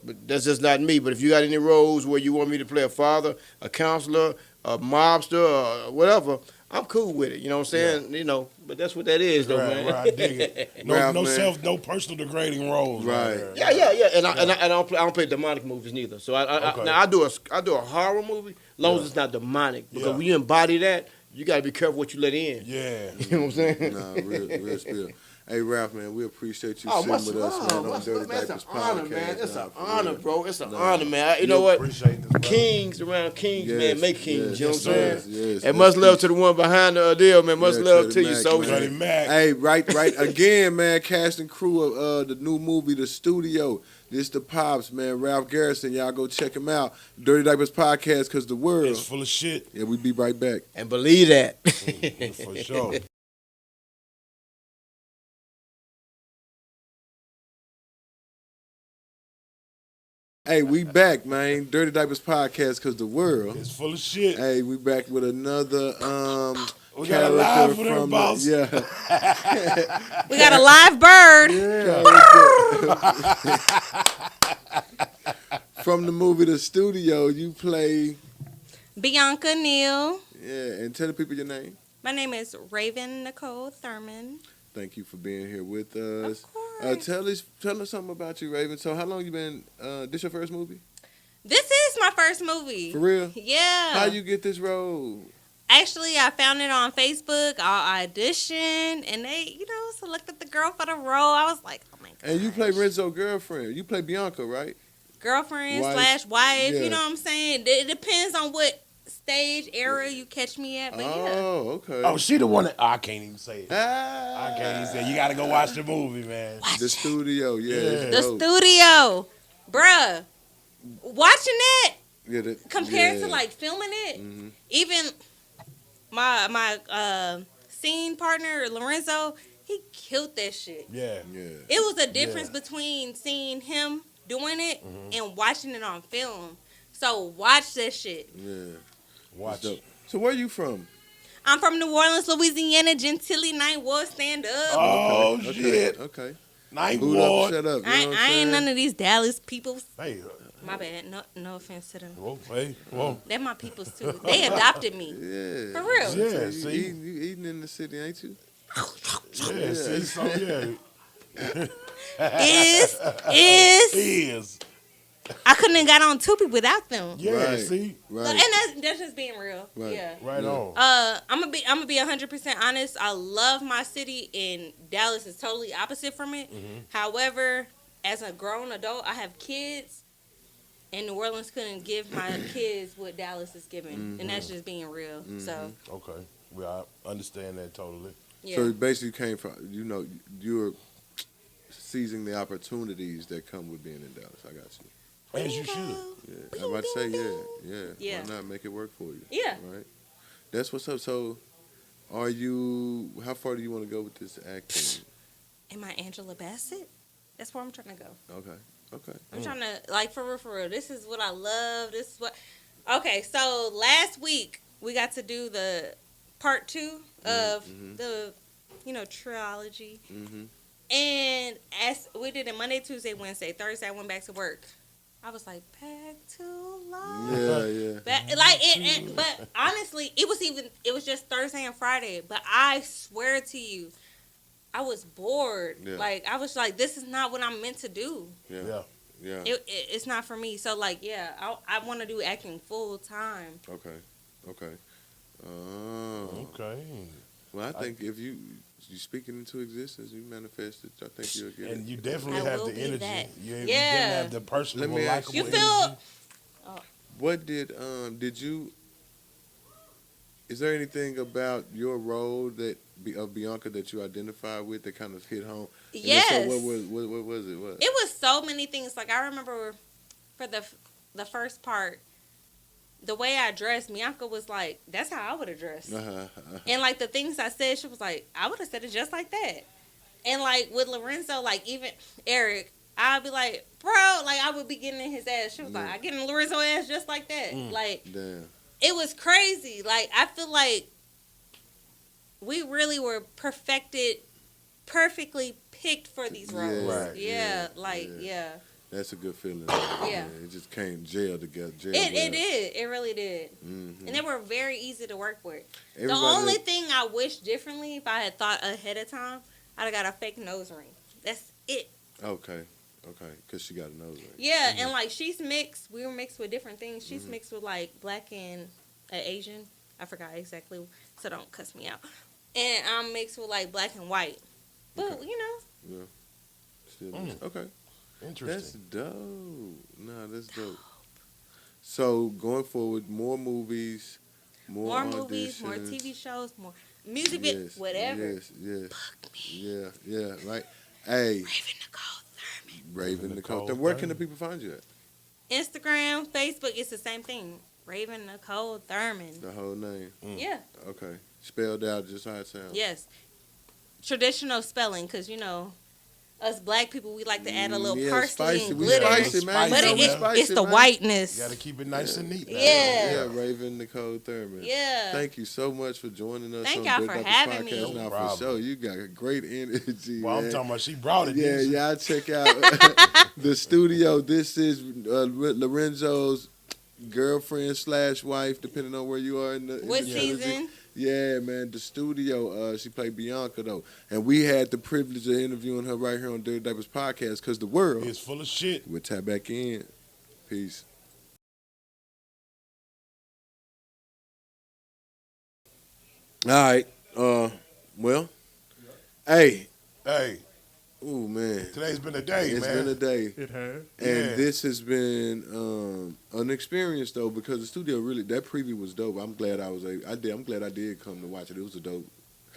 But that's just not me. But if you got any roles where you want me to play a father, a counselor, a mobster, or whatever, I'm cool with it. You know what I'm saying? But that's what that is, though, man. Right, I dig it. Ralph, No personal degrading roles. Right. There. Yeah. And I don't play demonic movies neither. So Okay. now I do a horror movie, as long as it's not demonic. Because when you embody that, you got to be careful what you let in. Yeah. You know what I'm saying? Nah, real spill. Hey, Ralph, man, we appreciate you Oh, sitting with us, man, on Dirty It's Diapers an honor, Podcast. man. It's Nah, an for honor, real. bro. It's an Nah. honor, man. You know what? Appreciate this, brother. Kings around kings, Yes, man, make kings. yes, You know what I'm yes, saying? yes, And yes, much love peace. to the one behind the deal, man. Much Yeah, love Teddy to you, Mac, soldier. Teddy Mac. Hey, right again, man. Cast and crew of the new movie, The Studio. This the Pops, man. Ralph Garrison. Y'all go check him out. Dirty Diapers Podcast, because the world. It's full of shit. Yeah, we be right back. And believe that. For sure. Hey, we back, man. Dirty Diapers Podcast, because the world. It's full of shit. Hey, we back with another We got a live for them, from boss. yeah. We got a live bird. From the movie The Studio, you play Bianca Neal. and tell the people your name. My name is Raven Nicole Thurman. Thank you for being here with us. Of course. Tell us something about you, Raven. So how long you been this your first movie? This is my first movie. For real? Yeah. How you get this role? Actually, I found it on Facebook. I auditioned, and they, selected the girl for the role. I was like, oh my god. And you play Renzo's girlfriend. You play Bianca, right? Girlfriend Wife. / wife. Yeah. You know what I'm saying? It depends on what stage era you catch me at, but yeah. Oh, okay. Oh, she the one that I can't even say it. Ah. I can't even say it. You gotta go watch the movie, man. The Studio, yeah. it's The dope. Studio, bruh. Watching it Yeah, compared to yeah. like filming it, Mhm. even my scene partner Lorenzo, he killed that shit. Yeah. Yeah. It was a difference Yeah. between seeing him doing it and watching it on film. So watch that shit. Yeah. Watch. It's dope. So where you from? I'm from New Orleans, Louisiana. Gentilly Ninth Ward, stand up. Oh, Okay, shit. Okay. Ninth Boot up, Ward. shut up. You know I what I'm ain't saying? none of these Dallas people. Hey, My bad. No offense to them. whoa, hey, whoa. They're my peoples too. They adopted me. Yeah. For real. Yeah, You see? eating in the city, ain't you? Yeah, see, so yeah. Is Is. I couldn't have got on Tubi without them. Yeah, Right. see? Right. And that's just being real. Right. Yeah. Right Yeah. on. I'm gonna be 100% honest. I love my city, and Dallas is totally opposite from it. However, as a grown adult, I have kids, and New Orleans couldn't give my kids what Dallas is giving, and that's just being real. So Okay. Well, I understand that totally. yeah, So it basically came from, you're seizing the opportunities that come with being in Dallas. I got you. As you should. Yeah. I'm about to say, yeah. Yeah. Why not make it work for you? Yeah. Right? That's what's up. So how far do you want to go with this acting? am I Angela Bassett? That's where I'm trying to go. Okay. I'm trying to, like, for real. This is what I love. This is what. Okay, so last week we got to do the part 2 of the, trilogy. Mm-hmm. And as we did it Monday, Tuesday, Wednesday, Thursday, I went back to work. I was like, back to life. Yeah. But honestly, it was just Thursday and Friday. But I swear to you, I was bored. Yeah. Like, I was like, this is not what I'm meant to do. Yeah. It's not for me. So, like, yeah, I want to do acting full time. Okay. Oh. Okay. Well, I think if you you speaking into existence. You manifested. I think you'll get And it. you definitely I have will the be energy. that. You Yeah. didn't have the personable, Let me ask likable You energy. feel What did you? Is there anything about your role of Bianca that you identify with that kind of hit home? And if Yes. so what was it? What? It was so many things. Like I remember for the first part, the way I dressed, Bianca was like, "That's how I would have dressed." And like the things I said, she was like, "I would have said it just like that." And like with Lorenzo, like even Eric, I'd be like, "Bro," like I would be getting in his ass. She was like, Yeah. "I get in Lorenzo's ass just like that." Like Damn. it was crazy. Like I feel like we really were perfectly picked for these roles. Yeah, Right. Yeah, yeah, like yeah. yeah. That's a good feeling. Yeah. It just came gel together. It did. It really did. Mm-hmm. And they were very easy to work with. Everybody The only thing I wish differently, if I had thought ahead of time, I'd have got a fake nose ring. That's it. Okay, because she got a nose ring. Yeah, Mm-hmm. and like she's mixed. We were mixed with different things. She's mixed with like black and Asian. I forgot exactly, so don't cuss me out. And I'm mixed with like black and white. But Okay. you know, Yeah. Still okay. That's Interesting. dope. Nah, that's dope. So going forward, more movies, more movies, more auditions. TV shows, more music, vid- whatever. Yes. Yeah. Like, hey, Raven Nicole Thurman. Raven Nicole. Nicole Where can the Thurman. people find you at? Instagram, Facebook, it's the same thing. Raven Nicole Thurman. The whole name. Yeah. Okay. Spelled out just how it sounds. Yes. Traditional spelling, because, you know, us black people, we like to add a little parsley spicy. and We glitter. spicy, man. But You know we spicy, it's the man. whiteness. You got to keep it nice and neat. Yeah. Raven Nicole Thurman. Yeah. Thank you so much for joining us. Thank on y'all Good for Doctors having me. Podcast. No Now, problem. for sure, you got a great energy. Well, man. I'm talking about she brought it. Yeah, didn't she? y'all check out the studio. This is Lorenzo's girlfriend/wife, depending on where you are in the What in the trilogy. season? Yeah, man, the studio. She played Bianca though, and we had the privilege of interviewing her right here on Dirty Diapers Podcast because the world. It's full of shit. We'll tap back in. Peace. All right. Well, hey. Hey, Ooh, man. today's been a day, It's man. been a day. It had. And Yeah. this has been an experience though, because the studio really, that preview was dope. I'm glad I'm glad I did come to watch it. It was a dope.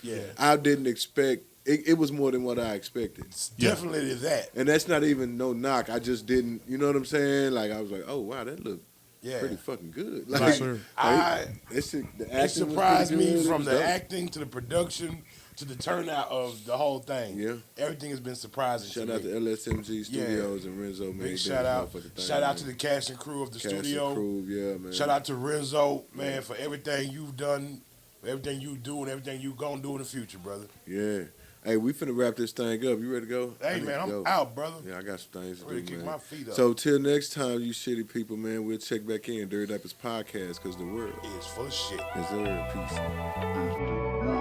Yeah. I didn't expect it was more than what I expected. It's definitely that. And that's not even no knock. I just didn't, you know what I'm saying? Like I was like, oh wow, that looked Yeah. pretty fucking good. Like, Like, sir. that shit, the acting It was surprised pretty me good. It from was the dope. acting to the production to the turnout of the whole thing. Yeah. Everything has been surprising Shout to out me. to LSMG Studios and Renzo, man. Big He did shout his out. motherfucking thing, Shout out man. to the cast and crew of the Cast and studio. crew, yeah, man. Shout out to Renzo, man, for everything you've done, for everything you do, and everything you gonna do in the future, brother. Yeah. Hey, we finna wrap this thing up. You ready to go? I Hey, need man, to I'm go. out, brother. Yeah, I got some things to Ready do, to kick man. my feet up. So till next time, you shitty people, man, we'll check back in. Dirty Diapers Podcast, because the world It's full of shit. is there. Peace.